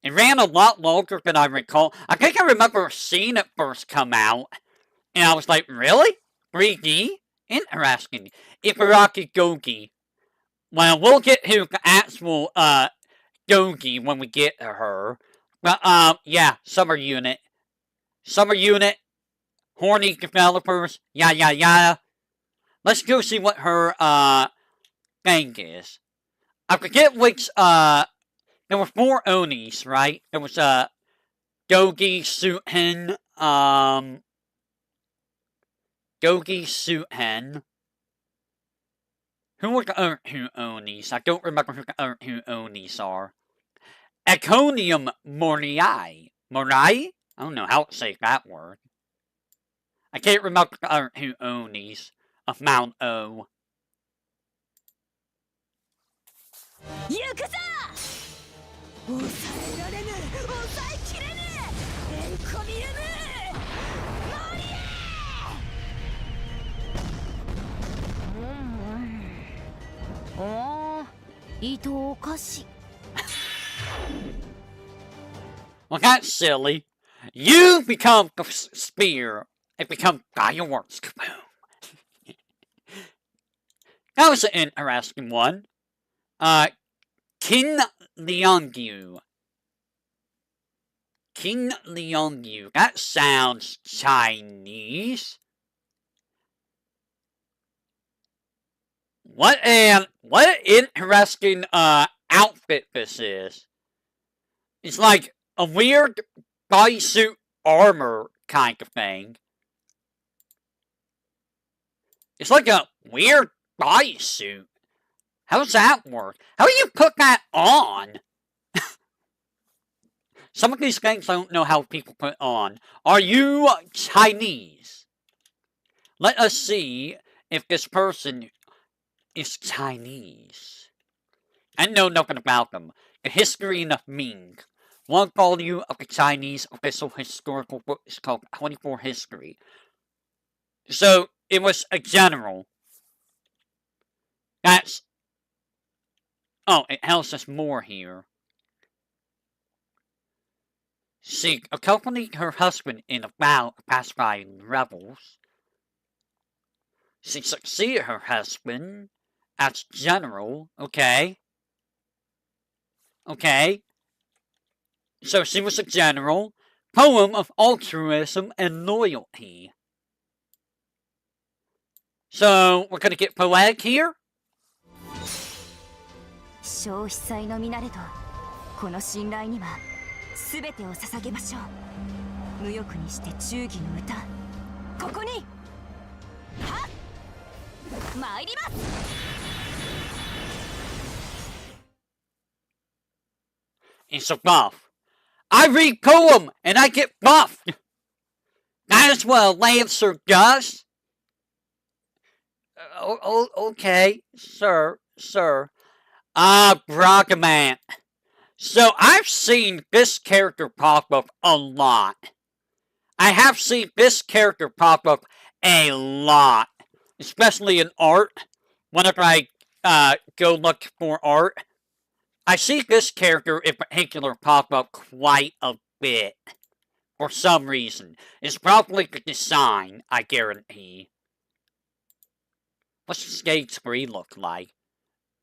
It ran a lot longer than I recall. I think I remember seeing it first come out. And I was like, really? 3D? Interesting. Ibaraki Gogi. Well, we'll get to the actual, Gogi when we get to her. But, yeah, Summer Unit. Summer Unit. Horny developers. Yada. Let's go see what her, thing is. I forget which, there were 4 Onis, right? There was, Gogi, Suithen, Gogi, Suithen. Who were the other 2 Onis? I don't remember who the other 2 Onis are. Econium Morai. Morai? I don't know how to say that word. I can't remember the other 2 Onis of Mount O. 行くぞ。抑えられぬ、抑えきれぬ。エンコビウム。モリア。糸おかし。Well, that's silly. You become the spear and become fireworks. Kaboom. That was an interesting one. Kin Leongyu. Kin Leongyu. That sounds Chinese. What an interesting outfit this is. It's like a weird bodysuit armor kind of thing. It's like a weird bodysuit. How does that work? How do you put that on? Some of these things I don't know how people put on. Are you Chinese? Let us see if this person is Chinese. I know nothing about them. The History of Ming. One volume of the Chinese official historical book is called 24 History. So, it was a general. That's... Oh, it tells us more here. She accompanied her husband in a battle pacifying rebels. She succeeded her husband as general. Okay. Okay. So she was a general. Poem of altruism and loyalty. So we're gonna get poetic here? 消費祭の見慣れとこの信頼には全てを捧げましょう。無欲にして忠義の歌、ここにはっ参ります。 It's a buff. I read poem and I get buffed. That's what a Lancer does. Okay, sir. Brockamant. So I've seen this character pop up a lot. I have seen this character pop up a lot. Especially in art. Whenever I go look for art. I see this character in particular pop up quite a bit. For some reason. It's probably the design, I guarantee. What's stage 3 look like?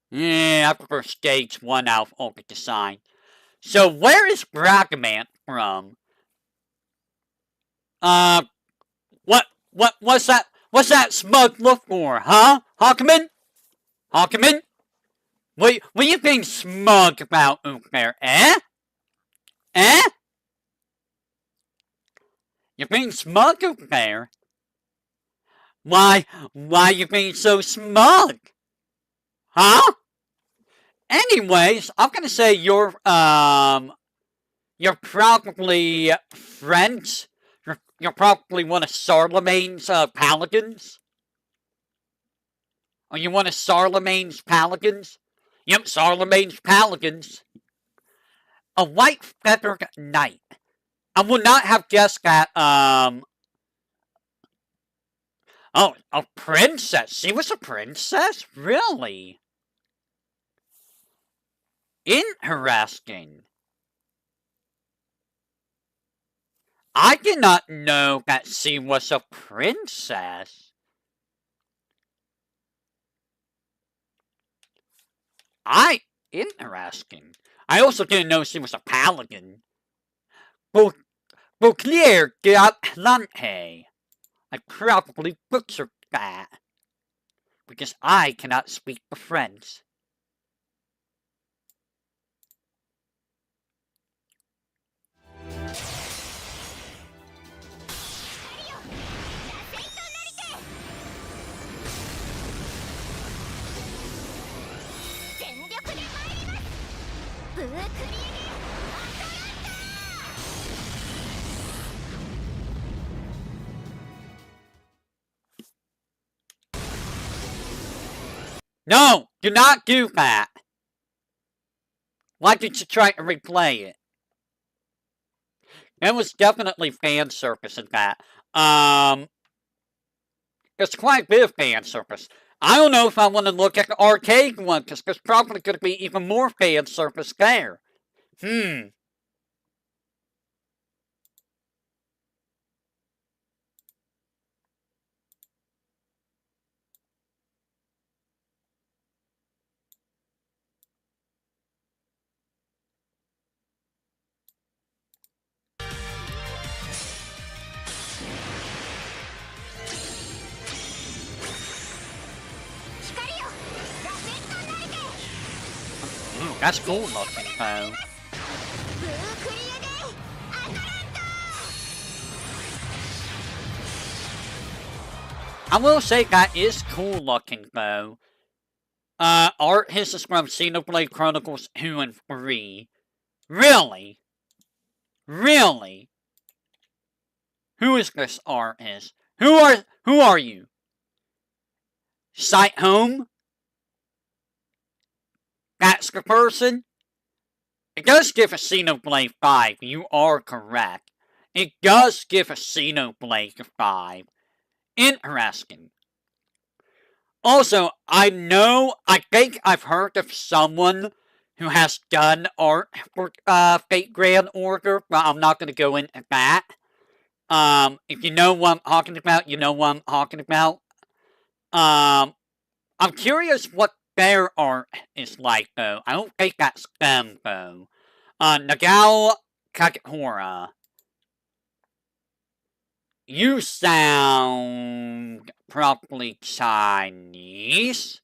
Yeah, I prefer stage 1 out of all the design. So where is Brockamant from? What's that smug look for, huh? Hawkman? What are you being smug about, Unkler? Eh? You're being smug, Unkler? Why are you being so smug? Huh? Anyways, I'm gonna say you're probably friends. You're probably one of Charlemagne's paladins. Are you one of Charlemagne's paladins? Yep, Charlemagne's paladins. A white feathered knight. I would not have guessed that, Oh, a princess. She was a princess? Really? Interesting. I did not know that she was a princess. Interesting. I also didn't know she was a paladin. Bouclier de Atlante. I probably butchered that. Because I cannot speak the French. No! Do not do that! Why did you try to replay it? There was definitely fan service in that. There's quite a bit of fan service. I don't know if I want to look at the arcade one, because there's probably going to be even more fan service there. Ooh, that's cool looking, though. I will say that is cool looking, though. Art this is from Xenoblade Chronicles 2 and 3. Really? Really? Who is this artist? Who are you? Sight Home? That's the person? It does give a Xenoblade 5. You are correct. It does give a Xenoblade 5. Interesting. Also, I think I've heard of someone who has done art for Fate Grand Order, but I'm not going to go into that. If you know what I'm talking about, you know what I'm talking about. I'm curious what their art is like, though. I don't think that's them, though. Nagao Kakehora. You sound probably Chinese.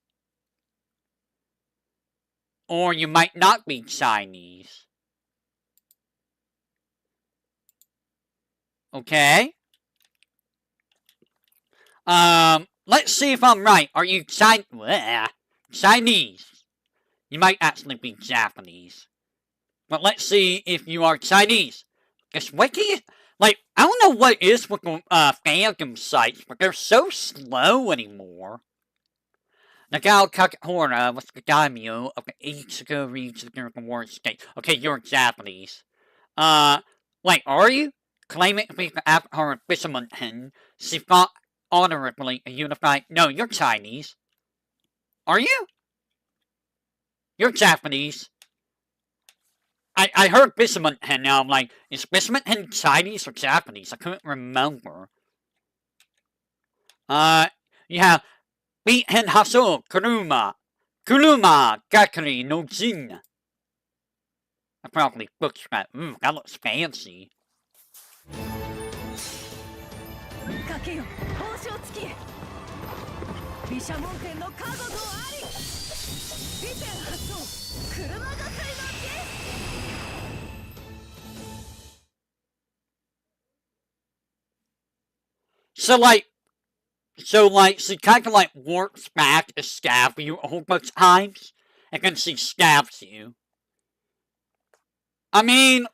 Or you might not be Chinese. Okay. Let's see if I'm right. Are you Chinese? You might actually be Japanese. But let's see if you are Chinese. Because Wiki, like, I don't know what it is with the fandom sites, but they're so slow anymore. Nagao Kakehora was the daimyo of the Ichigo region of the Warring State. Okay, you're Japanese. Wait, are you? Claiming to be the avatar of Fisherman, she fought honorably a unified. No, you're Chinese. Are you? You're Japanese. I heard Fisherman now. I'm like, is Fisherman Chinese or Japanese? I couldn't remember. You have Beat Hen Haso Kuruma. Kuruma Gakuri no Jin. I probably butchered that. Ooh, that looks fancy. かけよ報奨付き毘沙門天の加護とあり美天発動車がかりの儀 So she kind of like works back to stab you a whole bunch of times, and then she stabs you. I mean,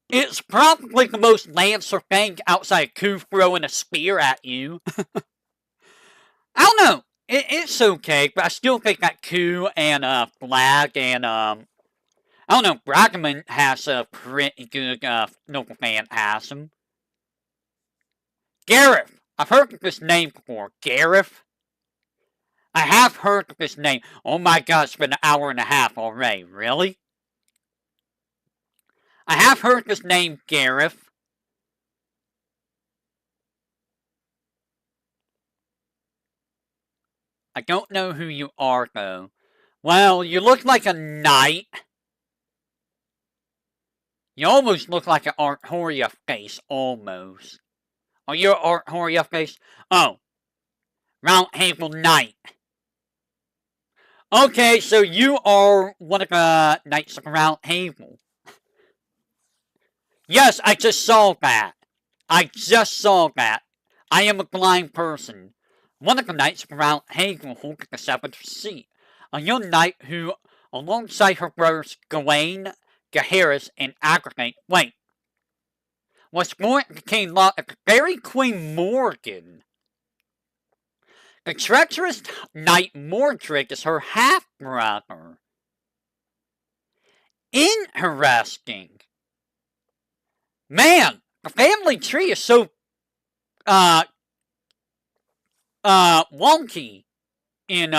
it's probably the most Lancer thing outside Ku throwing a spear at you. I don't know. It's okay, but I still think that Ku and Flag and I don't know. Bragman has a pretty good local phantasm. Gareth. I've heard of this name before. Gareth. I have heard of this name. Oh my god, it's been an hour and a half already. Really? I have heard this name, Gareth. I don't know who you are, though. Well, you look like a knight. You almost look like an Artoria face, almost. Oh, you're Artoria face? Oh. Round Table Knight. Okay, so you are one of the Knights of the Round Table. Yes, I just saw that. I just saw that. I am a blind person. One of the Knights of the Round Table holding the 7th seat. A young knight who, alongside her brothers Gawain, Gaheris, and Agravain, was born to King Lot of the Fairy Queen Morgan. The treacherous knight Mordred is her half-brother. Interesting. Man, the family tree is so, wonky in,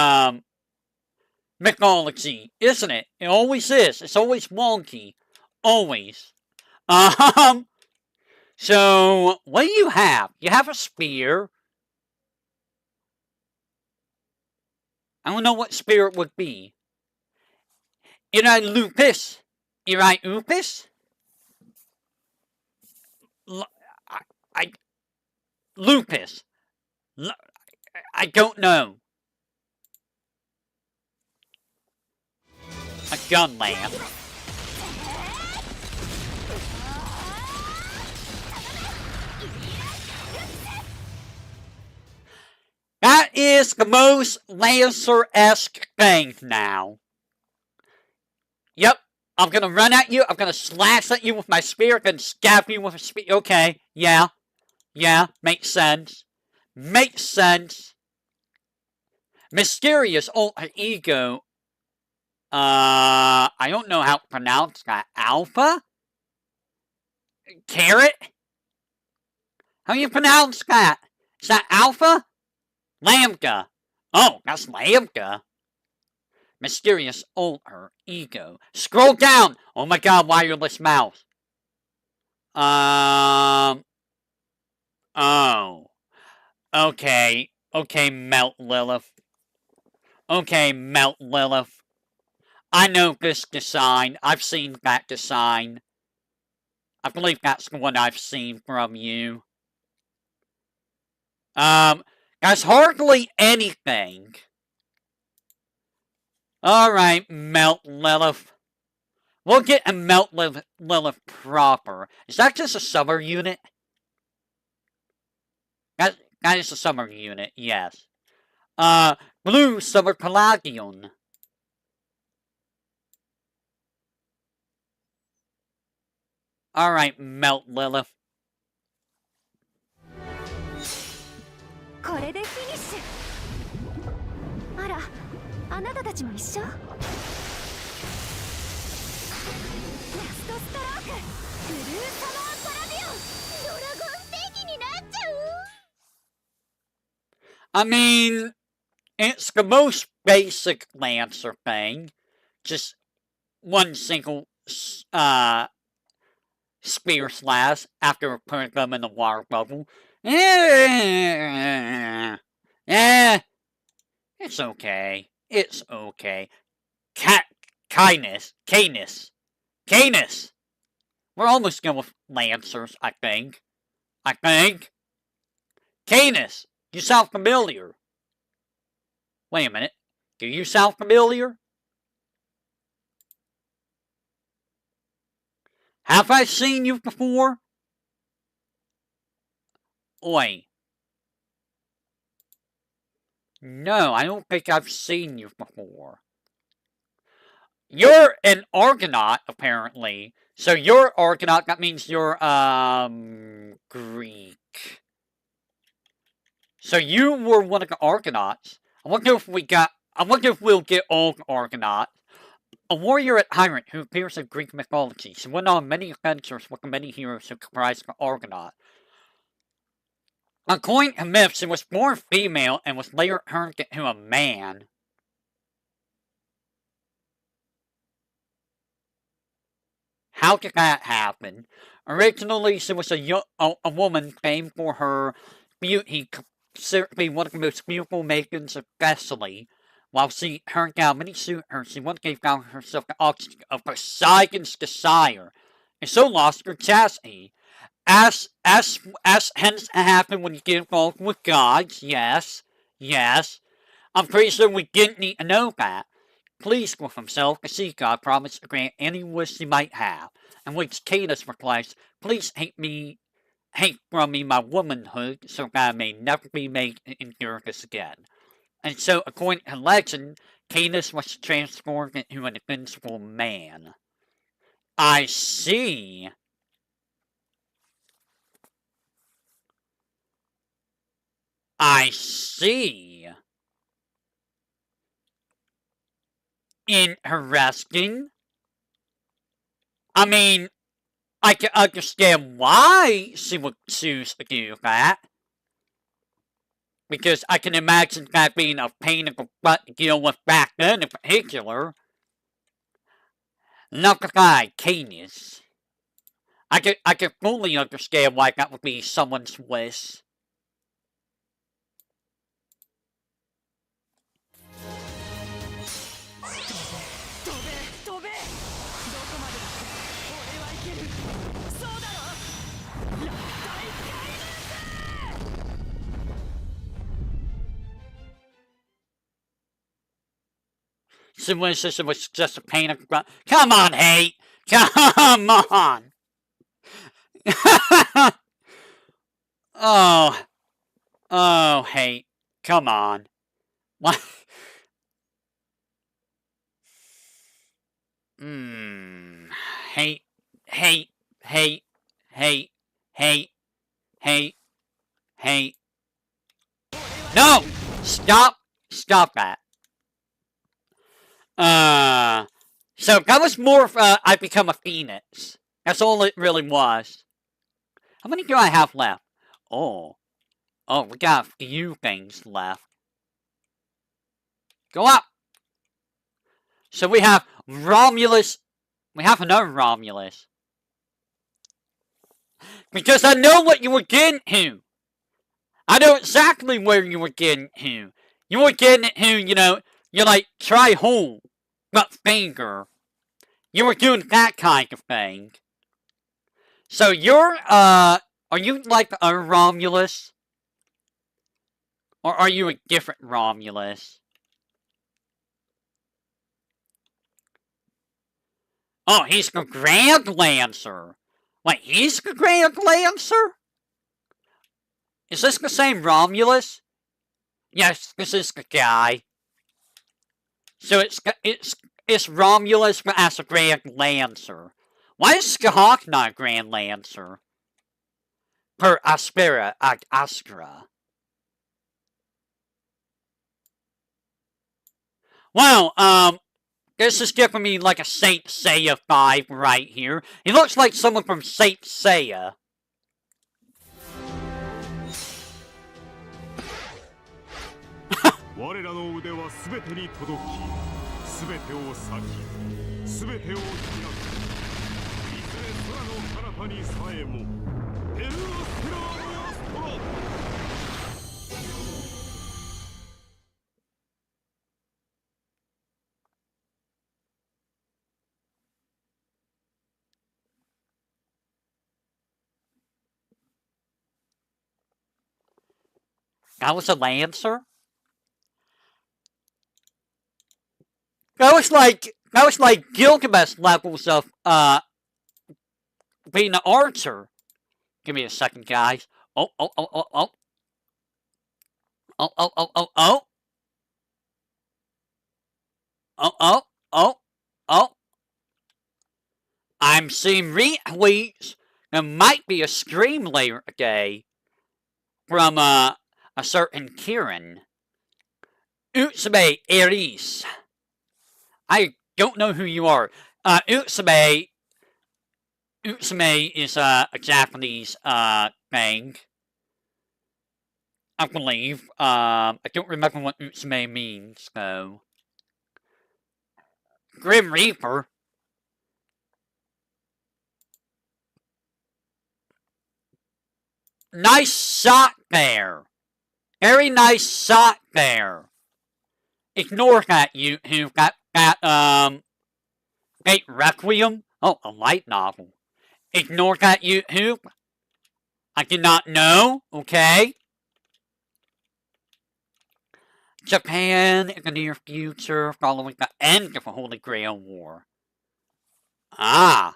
mythology, isn't it? It always is. It's always wonky. Always. So, what do you have? You have a spear. I don't know what spear it would be. Irai lupus. Irai upus? Lupus. I don't know. A gun lamp. That is the most Lancer-esque thing now. Yep. I'm gonna run at you. I'm gonna slash at you with my spear. Then stab you with a spear. Okay. Yeah. Yeah. Makes sense. Makes sense. Mysterious alter ego. I don't know how to pronounce that. Alpha? Carrot? How do you pronounce that? Is that Alpha? Lambda. Oh, that's Lambda. Mysterious alter ego. Scroll down! Oh my god, wireless mouse. Oh. Okay. Okay, Melt Lilith. Okay, Melt Lilith. I know this design. I've seen that design. I believe that's the one I've seen from you. There's hardly anything. Alright, Melt Lilith. We'll get a Melt Lilith proper. Is that just a summer unit? That is a summer unit, yes. Blue Summer Palladium. Alright, Melt Lilith. これでフィニッシュ。あら、あなたたちも一緒？ラストストローク、ブルーサマーパラディオン、ドラゴンステーキになっちゃう。 I mean, it's the most basic Lancer thing. Just one single, spear slash after putting them in the water bubble. Yeah, it's okay. It's okay. Canis. We're almost done with Lancers, I think. Canis, you sound familiar. Wait a minute. Do you sound familiar? Have I seen you before? Oi. No, I don't think I've seen you before. You're an Argonaut, apparently. So you're Argonaut, that means you're, Greek. So you were one of the Argonauts. I wonder if we'll get all the Argonauts. A warrior at Tyrant who appears in Greek mythology. She went on many adventures with the many heroes who comprise the Argonaut. According to myth, she was born female and was later turned into a man. How did that happen? Originally, she was a woman famed for her beauty, certainly one of the most beautiful maidens of Thessaly. While she turned down many suitors, she once gave down herself the oxygen of Poseidon's desire, and so lost her chastity. As hence happened when you get involved with gods, yes. I'm pretty sure we didn't need to know that. Pleased with himself, the sea god promised to grant any wish he might have, in which Cadus replies, please hate from me my womanhood, so that I may never be made to endure this again. And so, according to legend, Cadus was transformed into an invincible man. I see. Interesting. I mean, I can understand why she would choose to do that. Because I can imagine that being a pain in the butt to deal with back then in particular. Not the guy, Canis. I can fully understand why that would be someone's wish. Civilization was just a pain in the butt. Come on, Hate! Come on! Oh, Hate. Come on. What? Hate. No! Stop that. So that was more of, I become a phoenix. That's all it really was. How many do I have left? Oh, we got a few things left. Go up! So we have Romulus. We have another Romulus. Because I know what you were getting to. I know exactly where you were getting to. You were getting to, you're like, try home, but finger. You were doing that kind of thing. So you're, are you like a Romulus? Or are you a different Romulus? Oh, he's the Grand Lancer. Wait, he's the Grand Lancer? Is this the same Romulus? Yes, this is the guy. So it's Romulus as a Grand Lancer. Why is Skahawk not a Grand Lancer? Per Astra. Well, this is giving me like a Saint Seiya vibe right here. He looks like someone from Saint Seiya. 我らの腕は全てに届き、全てを裂き、全てを開く。いずれ空の彼方にさえも、ペルアステラーのヤストラ。That was a Lancer? That was like Gilgamesh levels of being an archer. Give me a second, guys. Oh. I'm seeing retweets. There might be a stream later today from a certain Kieran. Utsume Eris. I don't know who you are. Utsume is a Japanese thing. I believe. I don't remember what Utsume means, though. Grim Reaper. Nice shot there. Very nice shot there. Ignore that, YouTube. That Fate Requiem? Oh, a light novel. Ignore that, YouTube. I did not know, okay? Japan in the near future, following the end of the Holy Grail War. Ah.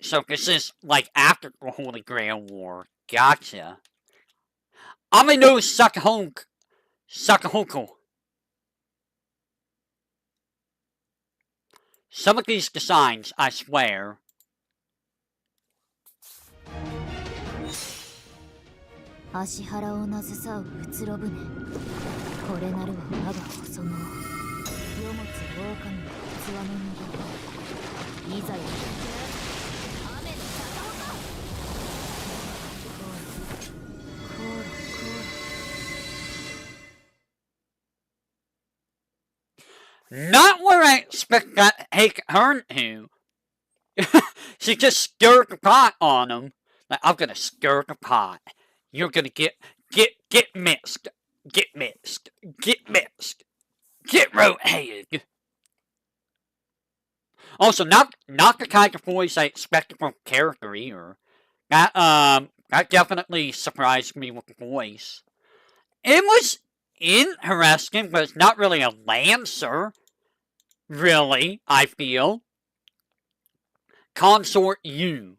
So this is, like, after the Holy Grail War. Gotcha. Amino Sakahoko. Some of these designs, I swear. Ashiharaをなずさううつろ船。これなるは我が細野。世もつ狼の器の人形。いざや。雨の坂本。こうだ。Not where I expect that to take her to. She just stirred the pot on him. Like, I'm gonna stir the pot. You're gonna get mixed. Get mixed. Get mixed. Get rotated. Also, not the kind of voice I expected from a character either. That definitely surprised me with the voice. It was interesting, but it's not really a Lancer. Really, I feel. Consort U.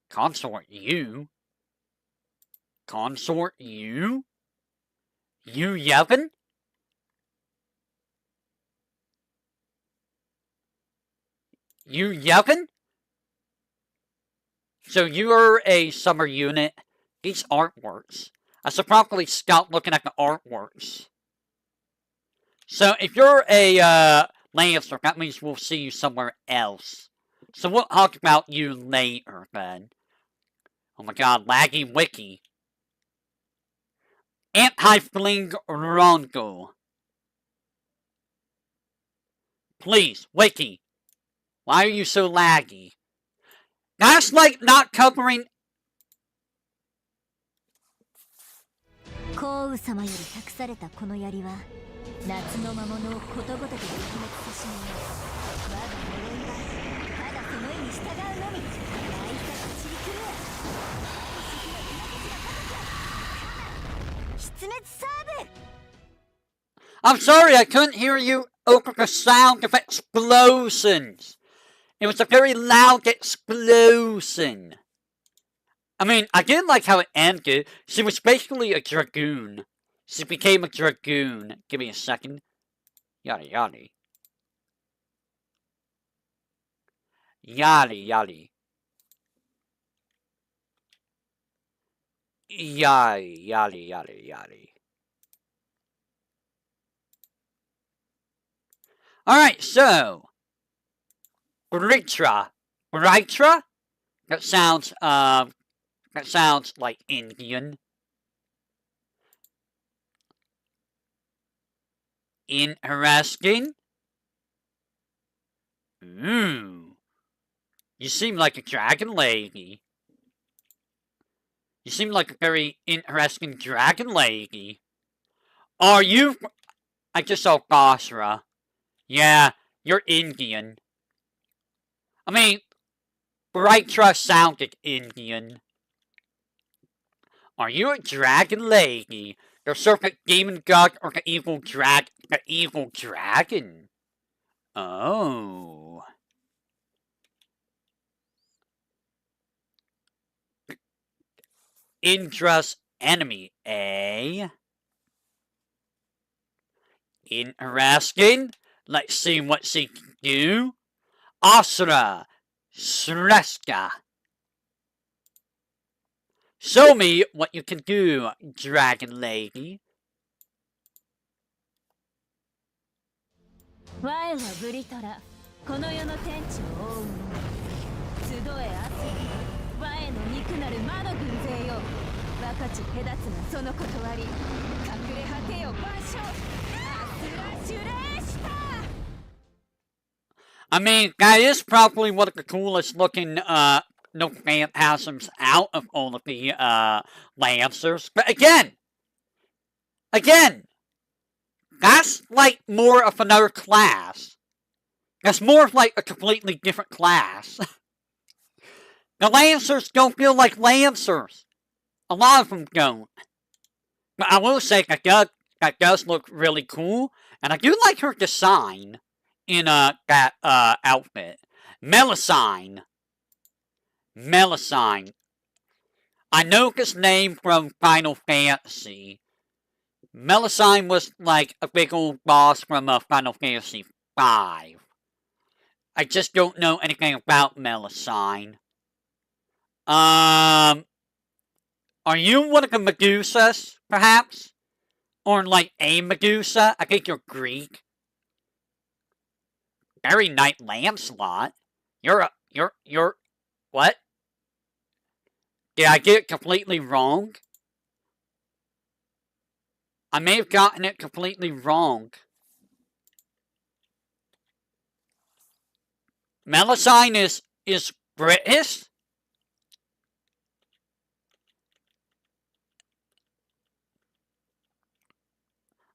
Consort U? Consort U? You Yevon? You Yevon? So you're a summer unit? These artworks. I should probably stop looking at the artworks. So if you're a Lancer, that means we'll see you somewhere else. So we'll talk about you later then. Oh my god, laggy wiki. Anti-fling Rongo. Please, wiki. Why are you so laggy? That's like not covering... 幸雨様より託されたこの槍は夏の魔物をことごとく撃滅さしまう。我が呪いはただその意に従うのみ。泣いた口 I'm sorry, I couldn't hear you over the sound of explosions. It was a very loud explosion. I mean, I did like how it ended. She was basically a dragoon. She became a dragoon. Give me a second. Yada yada. Yada yada. Yada yada yada yada. Alright, so Britra. Britra? That sounds like Indian. Interesting. Ooh. You seem like a dragon lady. You seem like a very interesting dragon lady. Are you... I just saw Basra. Yeah, you're Indian. I mean, Britra sounded Indian. Are you a dragon lady? The serpent demon god or the evil dragon? Oh. Indra's enemy, eh? Interesting. Let's see what she can do. Asura Shrestha. Show me what you can do, dragon lady. 我はブリトラ、この世の天地を覆う者。集えアスラ、我の肉なる魔の軍勢よ。分かち隔つなその断り。隠れ果てよ万象。アスラシュレーシター。 I mean, that is probably one of the coolest looking, no phantasms out of all of the, Lancers. But again, that's like more of another class. That's more of like a completely different class. The Lancers don't feel like Lancers. A lot of them don't. But I will say that does look really cool. And I do like her design in that outfit. Melusine. I know his name from Final Fantasy. Melusine was like a big old boss from Final Fantasy V. I just don't know anything about Melusine. Are you one of the Medusas, perhaps? Or like a Medusa? I think you're Greek. Very Knight Lancelot. You're what? Did I get it completely wrong? I may have gotten it completely wrong. Melusine is British?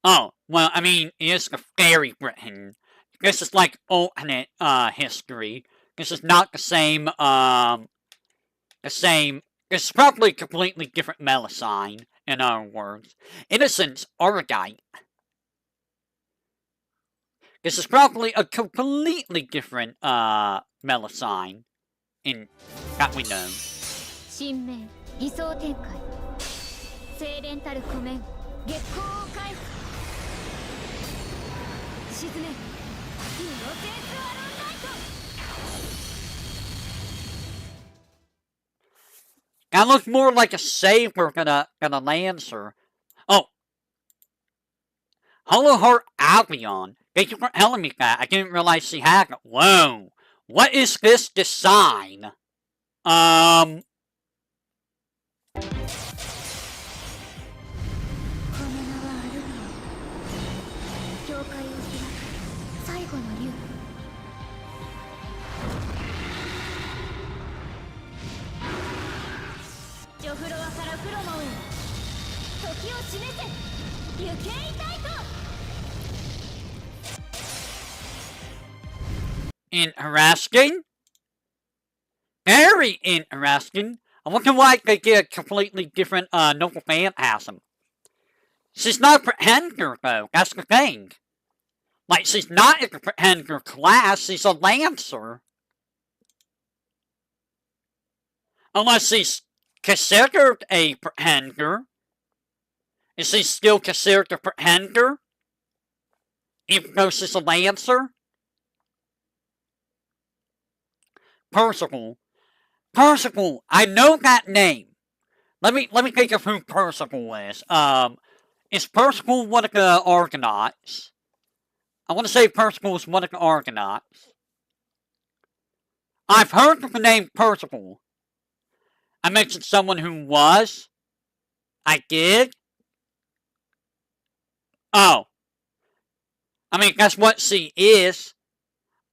Oh, well, I mean, it is the fairy Britain. This is like alternate, history. This is not the same, it's probably a completely different Melusine, in other words. Innocence, Erudite. This is probably a completely different, Melusine, in, that we know. 神明理想展開精錬たる湖面月光を返す沈めイノセンスアロンナイト That looks more like a saber than a lancer. Oh. Hollow Heart Albion. Thank you for telling me that. I didn't realize she had it. Whoa. What is this design? ジョフロワからフロモンへ時を示せ行けいたいと Interesting. Very interesting. I wonder why they get a completely different, Noble Phantasm. She's not a pretender, though. That's the thing. Like, she's not in the pretender class. She's a Lancer. Unless she's considered a pretender. Is she still considered a pretender? Even though she's a Lancer? Percival. Percival! I know that name. Let me think of who Percival is. Is Percival one of the Argonauts? I want to say Percival is one of the Argonauts. I've heard of the name Percival. I mentioned someone who was. I did. Oh. I mean, that's what she is.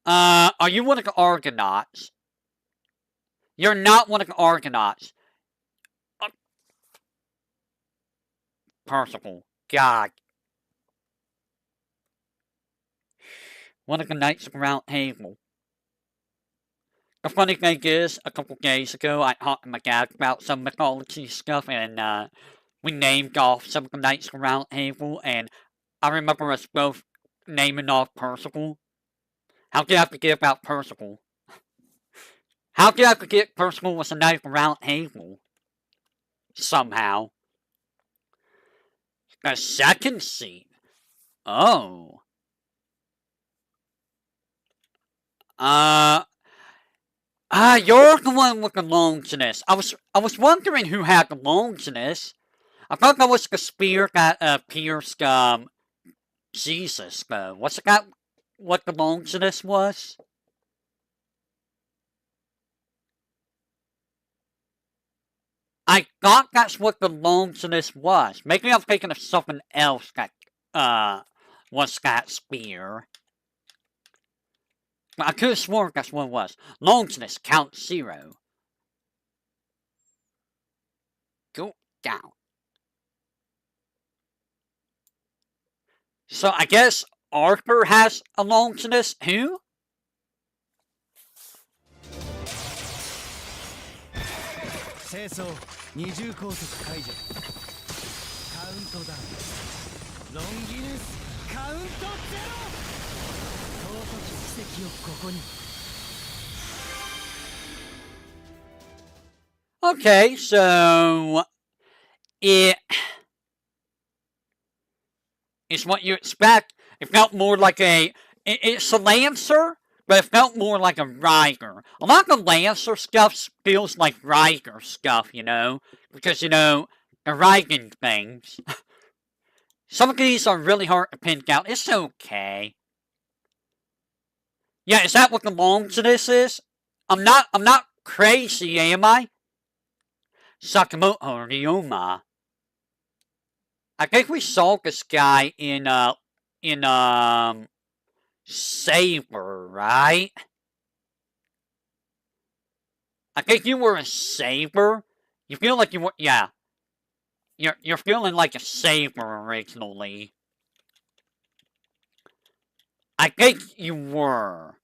Are you one of the Argonauts? You're not one of the Argonauts. Percival. God. One of the Knights of Round Table. The funny thing is, a couple days ago, I talked to my dad about some mythology stuff, and we named off some of the Knights of Round Table, and I remember us both naming off Percival. How did I forget about Percival? How did I forget Percival was a Knight of Round Table? Somehow. The second seat. Oh. You're the one with the longiness. I was wondering who had the longiness. I thought that was the spear that pierced Jesus though. Was it that what the longiness was? I thought that's what the longiness was. Maybe I'm thinking of something else that was that spear. I could have sworn that's what it was. Longiness, count 0. Go down. So I guess Arthur has a longiness too? Okay, so it's what you expect. It felt more like it's a Lancer, but it felt more like a Rider. A lot of the Lancer stuff feels like Rider stuff, you know, because, you know, the riding things. Some of these are really hard to pin down. It's okay. Yeah, is that what the longiness is? I'm not crazy, am I? Sakamoto Ryoma. I think we saw this guy in Saber, right? I think you were a Saber. You feel like you were, yeah. You're feeling like a Saber originally. I think you were.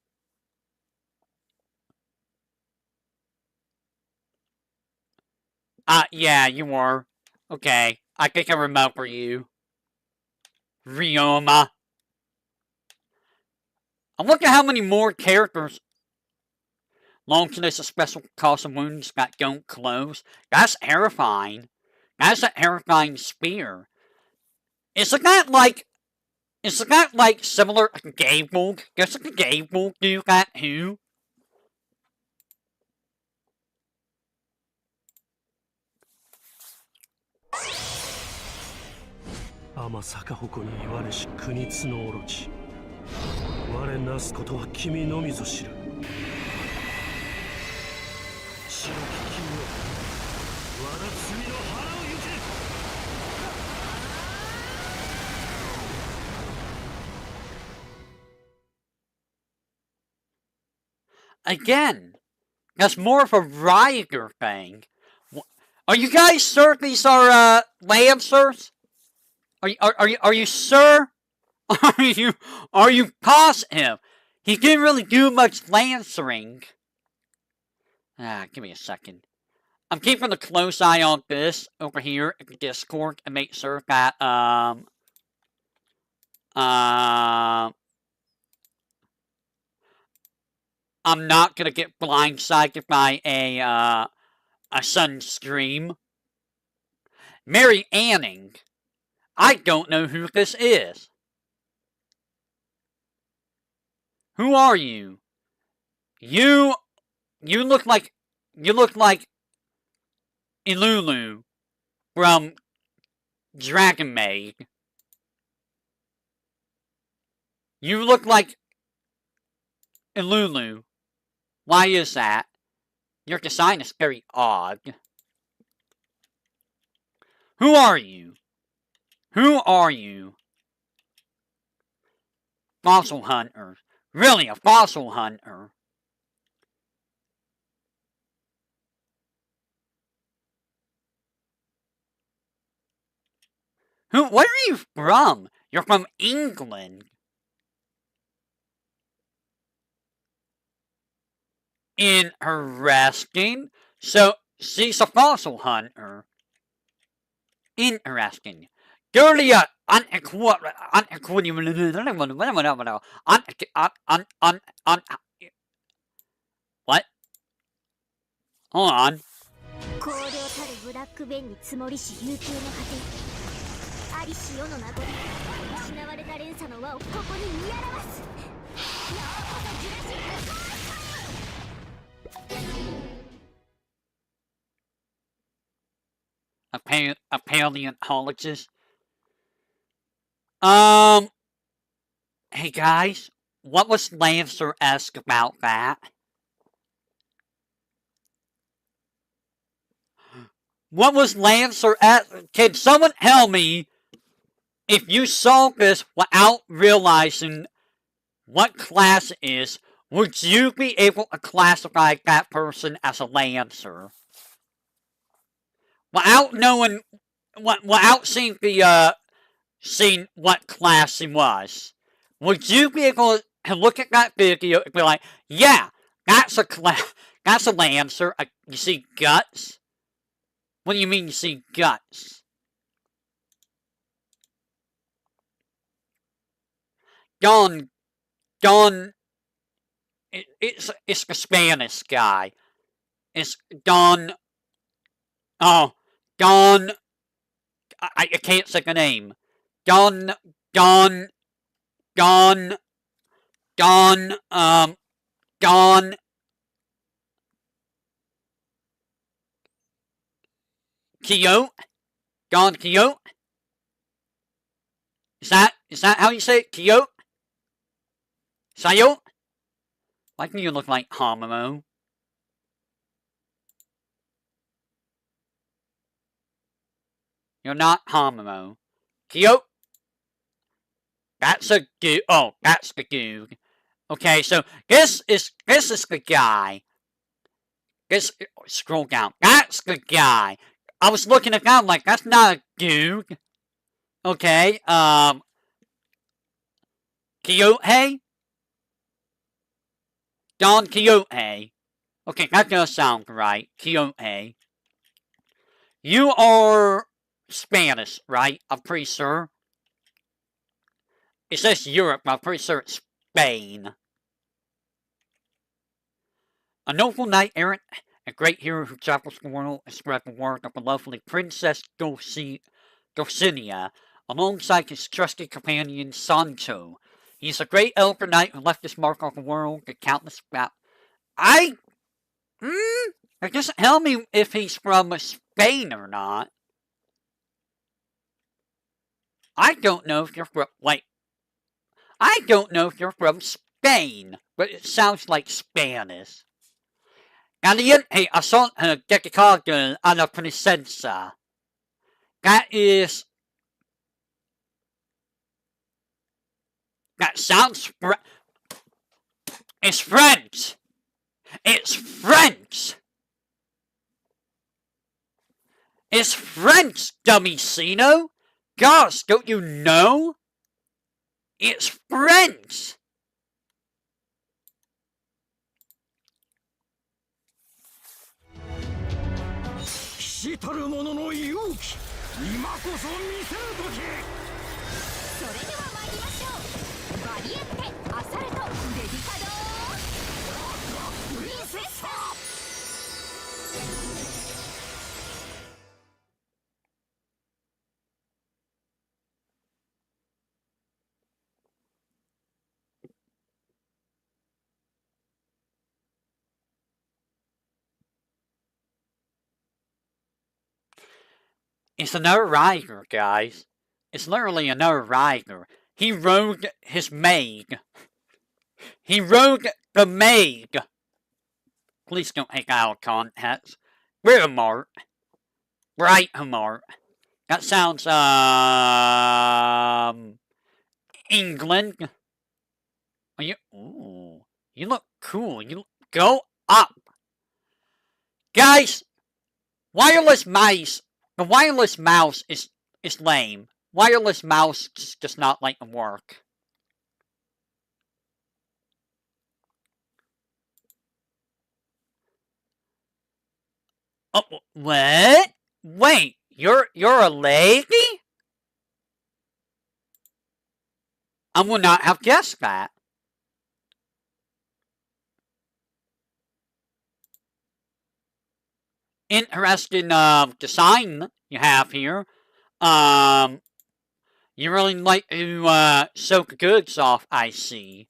Yeah, you were. Okay, I think I remember you. Ryoma. I wonder how many more characters. Longiness, a special cause of wounds that don't close. That's terrifying. That's a terrifying spear. Isn't that like similar to Gable? Doesn't the Gable do that too?天逆鉾に言われし国角オロチ我なすことは君のみぞ知る白き君よ我が罪の腹を行けAgain, that's more of a Rider thing. Are you guys sure these are Lancers? Are you sure? Are you positive? He didn't really do much lancering. Give me a second. I'm keeping a close eye on this over here in the Discord and make sure that I'm not gonna get blindsided by a sudden stream. Mary Anning. I don't know who this is. Who are you? You look like Ilulu from Dragon Maid. You look like Ilulu. Why is that? Your design is very odd. Who are you? Who are you? Fossil hunter. Really, a fossil hunter? Where are you from? You're from England. Interesting. So, she's a fossil hunter. Interesting. Julia, what? Hold on. 荒涼たるブラックベンに積もりし悠久の果てありし世の名残失われた連鎖の輪をここに見表す。ようこそジュラシックA paleontologist. Hey guys, what was Lancer-esque about that? What was Lancer-esque? Can someone tell me if you saw this without realizing what class it is, would you be able to classify that person as a Lancer? Without knowing, without seeing what class he was, would you be able to look at that video and be like, yeah, that's a Lancer. You see guts? What do you mean you see guts? Don, it's the Spanish guy. It's Don. Oh, Don. I can't say the name. Don. Quixote? Don Quixote? Is that how you say it? Quixote? Sayo? Why do you look like Hamamo? You're not Hamamo. Quixote? That's a dude. Oh, that's the dude. Okay, so this is the guy. Scroll down. That's the guy. I was looking at that, I'm like, that's not a dude. Okay, Quixote? Don Quixote. Okay, that does sound right. Quixote. You are Spanish, right? I'm pretty sure. It says Europe, but I'm pretty sure it's Spain. A noble knight-errant, a great hero who travels the world and spread the word of the lovely Princess Dulcinea, alongside his trusted companion Sancho. He is a great elder knight who left his mark on the world in countless battles. It doesn't tell me if he's from Spain or not. I don't know if you're from, I don't know if you're from Spain, but it sounds like Spanish. Caliente asunto dedicado a la princesa. That sounds, it's French. It's French. It's French, Dummycino. Gosh, don't you know? It's French. 死たる者の勇気、今こそ見せる時。それでは参りましょう。バリエンテアサルトデリカドープリンセスタ。It's another rider, guys. It's literally another rider. He rode his maid. He rode the maid. Please don't take out of context. We're Mart. Right, Mart. That sounds, England. Are you? Ooh, you look cool. You go up, guys. Wireless mice. The wireless mouse is lame. Wireless mouse just does not like to work. Oh, what? Wait, you're a lady? I would not have guessed that. Interesting design you have here. You really like to soak goods off, I see.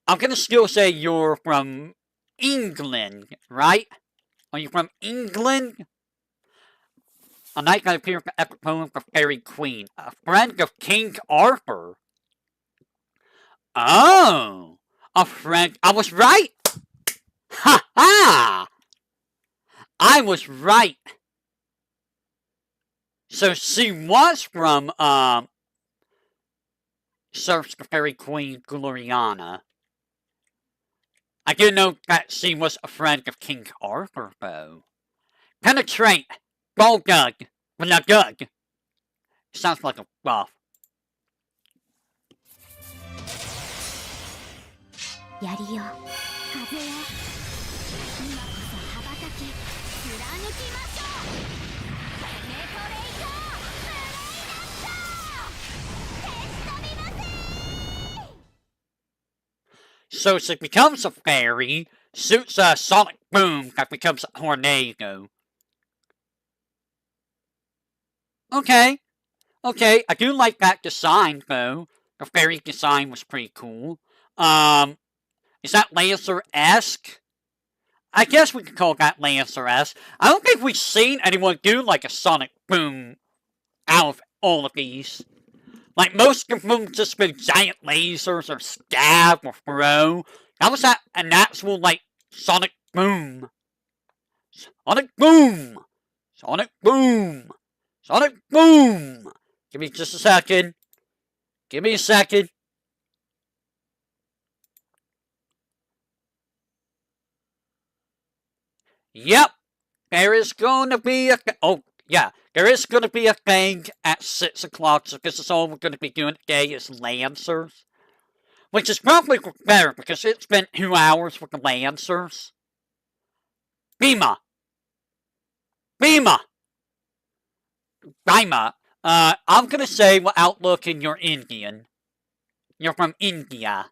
I'm gonna still say you're from England, right? Are you from England? A knight that appeared in the epic poem of Fairy Queen, a friend of King Arthur. Oh, a friend. I was right. Ha ha! I was right. So she was from Search the Fairy Queen Gloriana. I didn't know that she was a friend of King Arthur, though. Penetrate! Bulldog! With a dug! Sounds like a buff. 槍よ、風よ、今こそ羽ばたき、貫きましょう。ペネトレイター、ブレイダッター、消し飛びません。 So she becomes a fairy, shoots a sonic boom that becomes a tornado. Okay, okay, I do like that design though. The fairy design was pretty cool. Is that Lancer-esque? I guess we could call that Lancer-esque. I don't think we've seen anyone do like a sonic boom out of all of these. Like, most of them just been giant lasers or stab or throw. That was an actual, like, sonic boom. Sonic boom! Sonic boom! Sonic boom! Give me just a second. Give me a second. Yep. There is going to be a... Oh, yeah. There is going to be a thing at 6 o'clock, so this is all we're going to be doing today is Lancers. Which is probably better, because it's been 2 hours with the Lancers. Bima! Bima! Bima. I'm going to say without looking, you're Indian. You're from India.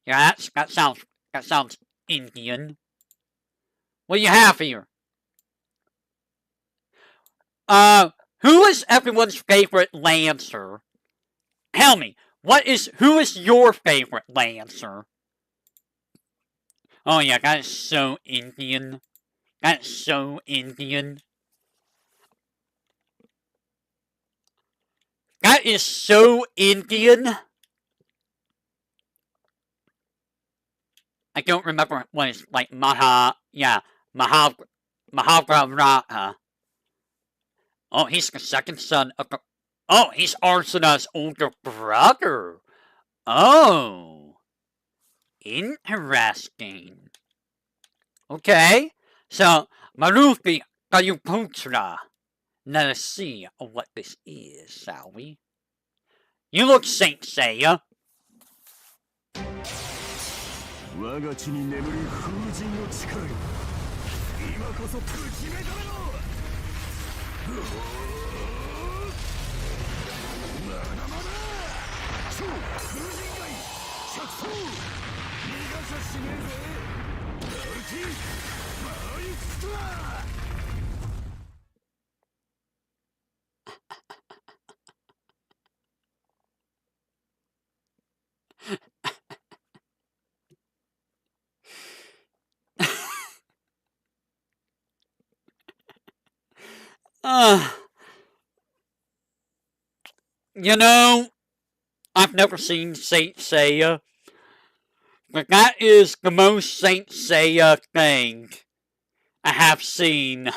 Yeah, that sounds Indian. What do you have here? Who is everyone's favorite Lancer? Tell me, who is your favorite Lancer? Oh yeah, that is so Indian. That is so Indian. That is so Indian. I don't remember what it's like, Mahabharata. Oh, he's the second son of the... Oh, he's Arsuna's older brother. Oh. Interesting. Okay. So, Maruthi Kayuputra. Let us see what this is, shall we? You look Saint Seiya. 我が地に眠る風神の力よ、今こそぶち目覚めろ。Uh, you know, I've never seen Saint Seiya, but that is the most Saint Seiya thing I have seen.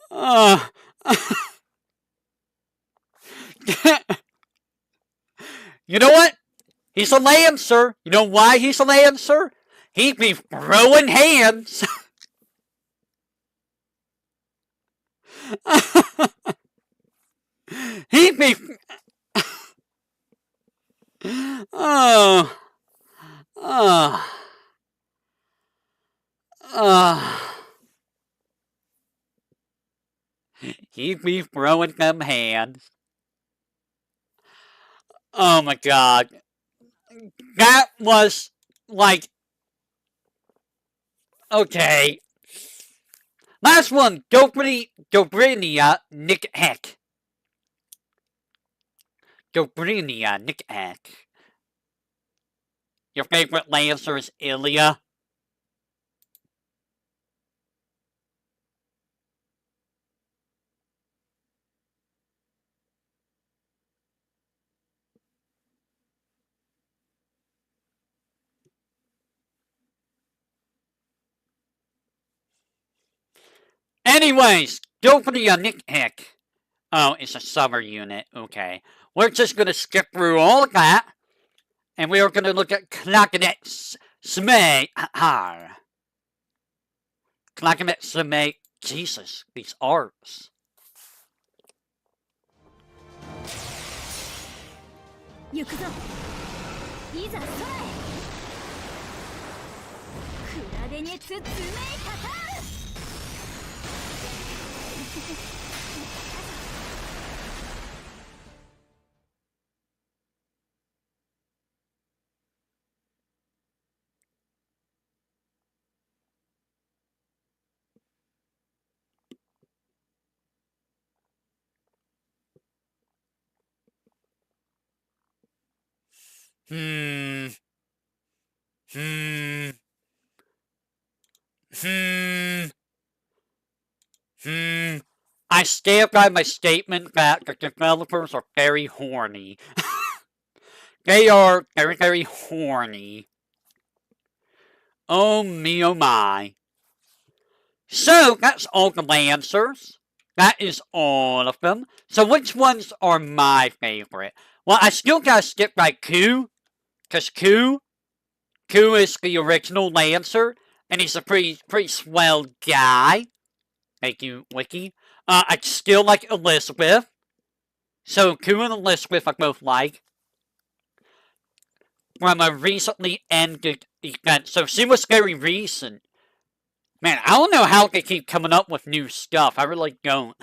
Uh, you know what? He's a Lancer. You know why he's a Lancer? He be throwing hands. he be. Oh. Oh. Oh. He be throwing them hands. Oh my god. That was like. Okay. Last one. Dobrinia Nick Heck. Dobrinia Nick Heck. Your favorite Lancer is Ilya. Anyways, Dobrinia Nick Heck. Oh, it's a summer unit. Okay. We're just going to skip through all of that. And we are going to look at Klakenet Sme. Klakenet Sme. Jesus, these arts. 行くぞいざ空へクラデネツツメイタタHmm. Hmm. Hmm. Hmm. I stand by my statement that the developers are very horny. They are very, very horny. Oh me, oh my. So, that's all the Lancers. That is all of them. So, which ones are my favorite? Well, I still gotta stick by Ku. Because Ku is the original Lancer. And he's a pretty swell guy. Thank you, Wiki. I still like Elizabeth. So, Ku and Elizabeth I both like. From a recently ended event. So, she was very recent. Man, I don't know how they keep coming up with new stuff. I really don't.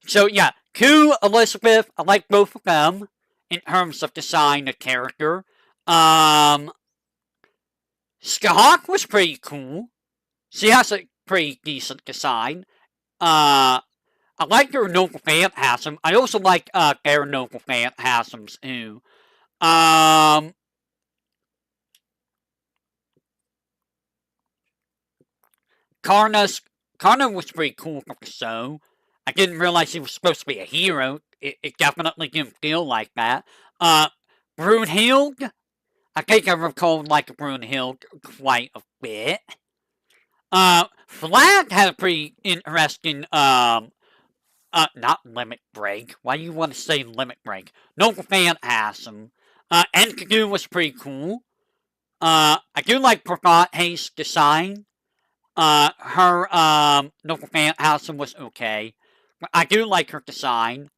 So, yeah. Ku, Elizabeth, I like both of them. In terms of design of character. Skahawk was pretty cool. She has a pretty decent design. I like their Noble Phantasm. I also like their Noble Phantasms too. Karna was pretty cool for the show. I didn't realize he was supposed to be a hero. It definitely didn't feel like that. Brunhild. I think I recall like Brunhild quite a bit. Flag had a pretty interesting, not limit break. Why do you want to say limit break? Noble Phantasm. Enkidu was pretty cool. I do like Pravat Hayes' design. Her, Noble Phantasm was okay. But I do like her design.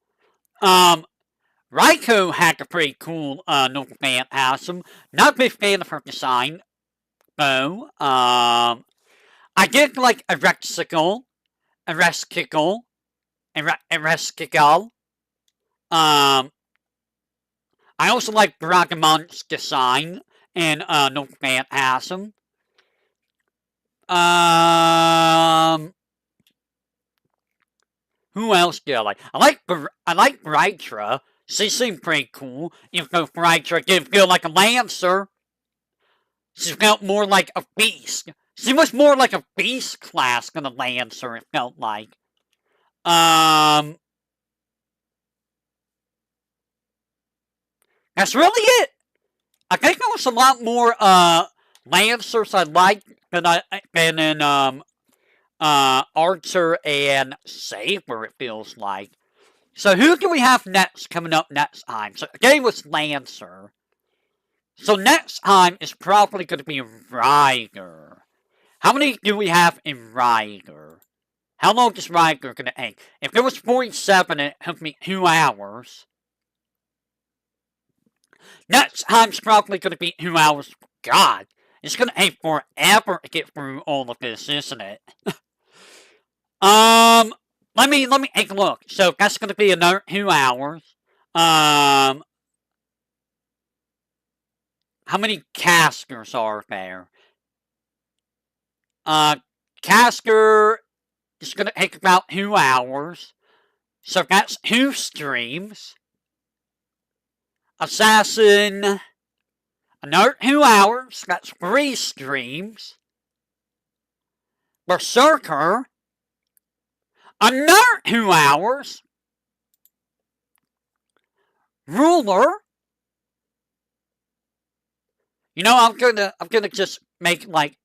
Raiko had a pretty cool, Noble Phantasm. Not a big fan of her design, though. I I did like Erexical, Ereskical, Ereskical. I also like Bragamon's design and No Phantasm. Who else do I like? I like Brytra. She seemed pretty cool. Even though Brytra didn't feel like a Lancer. She felt more like a beast. She was more like a beast class than a Lancer, it felt like. That's really it. I think there was a lot more Lancers I liked than in Archer and Saber, it feels like. So who do we have next coming up next time? So today was Lancer. So next time is probably going to be Ryger. How many do we have in Ryger? How long is Ryger going to take? If it was 47, it took me 2 hours. Next time's probably going to be 2 hours. God, it's going to take forever to get through all of this, isn't it? Let me take a look. So that's going to be another 2 hours. How many casters are there? Caster is going to take about 2 hours. So that's 2 streams. Assassin, another 2 hours. That's 3 streams. Berserker, another 2 hours. Ruler. You know, I'm gonna just make like,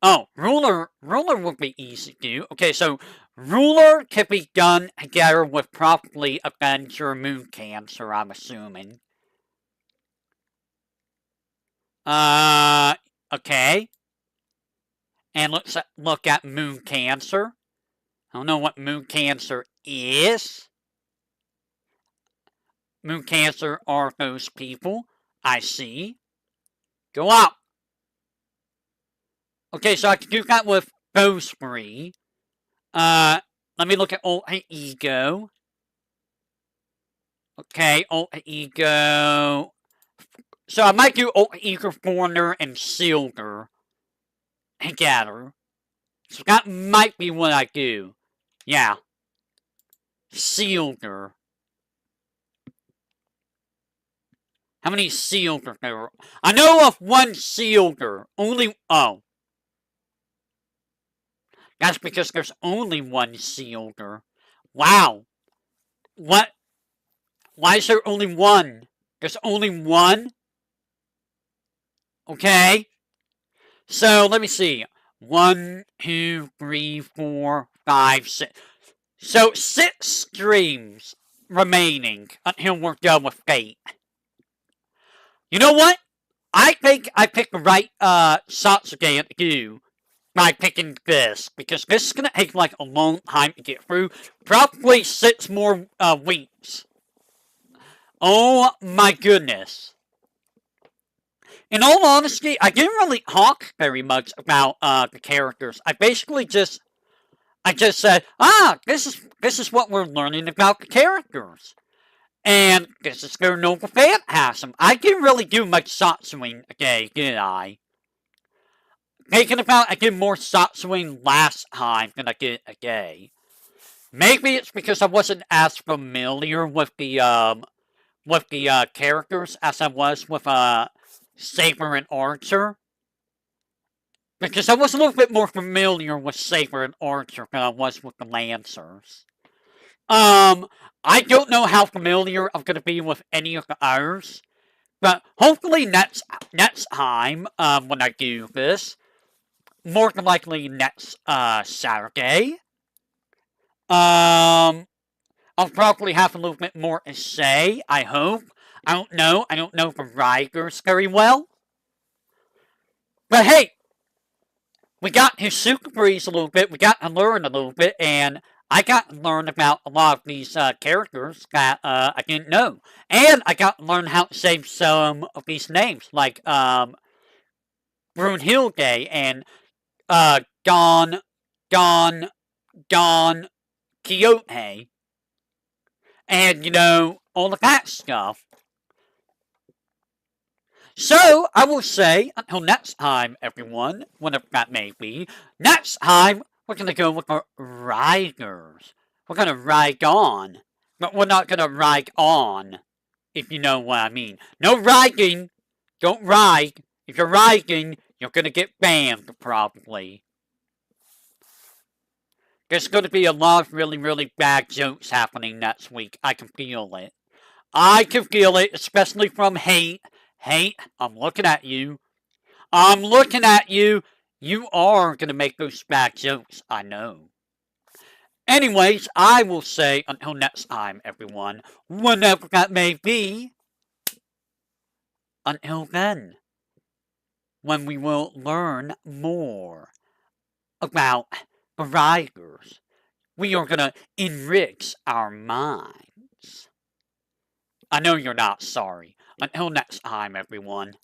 oh, ruler would be easy to do. Okay, so ruler can be done together with probably Avenger Moon Cancer, I'm assuming. Okay. And let's look at Moon Cancer. I don't know what Moon Cancer is. Moon Cancer are those people. I see. Go up. Okay, so I can do that with those 3. Let me look at Alter Ego. Okay, Alter Ego. So I might do Alter Ego Foreigner and Silver together. So that might be what I do. Yeah. Silver. How many Silver there are? I know of 1 Silver. Only, oh. That's because there's only 1 Silver. Wow. What? Why is there only 1? There's only 1? Okay. So, let me see. 1, 2, 3, 4, 5, 6. So, 6 streams remaining until we're done with Fate. You know what? I think I picked the right Zatsudan to do by picking this, because this is going to take like a long time to get through. Probably 6 more weeks. Oh my goodness. In all honesty, I didn't really talk very much about the characters. I basically just said, this is what we're learning about the characters. And this is their noble phantasm. I didn't really do much Zatsudan today, did I? Thinking about I did more Zatsudan last time than I did today. Maybe it's because I wasn't as familiar with the characters as I was with Saber and Archer. Because I was a little bit more familiar with Saber and Archer than I was with the Lancers. I don't know how familiar I'm going to be with any of the others. But hopefully next time, when I do this, more than likely next Saturday, I'll probably have a little bit more to say, I hope. I don't know the Riders very well. But hey, we got to Super Breeze a little bit, we got to learn a little bit, and I got to learn about a lot of these characters that I didn't know. And I got to learn how to say some of these names, like Brunhilde and Don, Don Quixote, and, you know, all of that stuff. So, I will say, until next time, everyone, whenever that may be, next time, we're going to go with our Riders. We're going to ride on, but we're not going to ride on, if you know what I mean. No riding! Don't ride. If you're riding, you're going to get banned, probably. There's going to be a lot of really, really bad jokes happening next week. I can feel it. I can feel it, especially from Hate. Hate, I'm looking at you. I'm looking at you. You are going to make those bad jokes, I know. Anyways, I will say until next time, everyone, whenever that may be, until then, when we will learn more about the Riders, we are going to enrich our minds. I know you're not sorry. Until next time, everyone.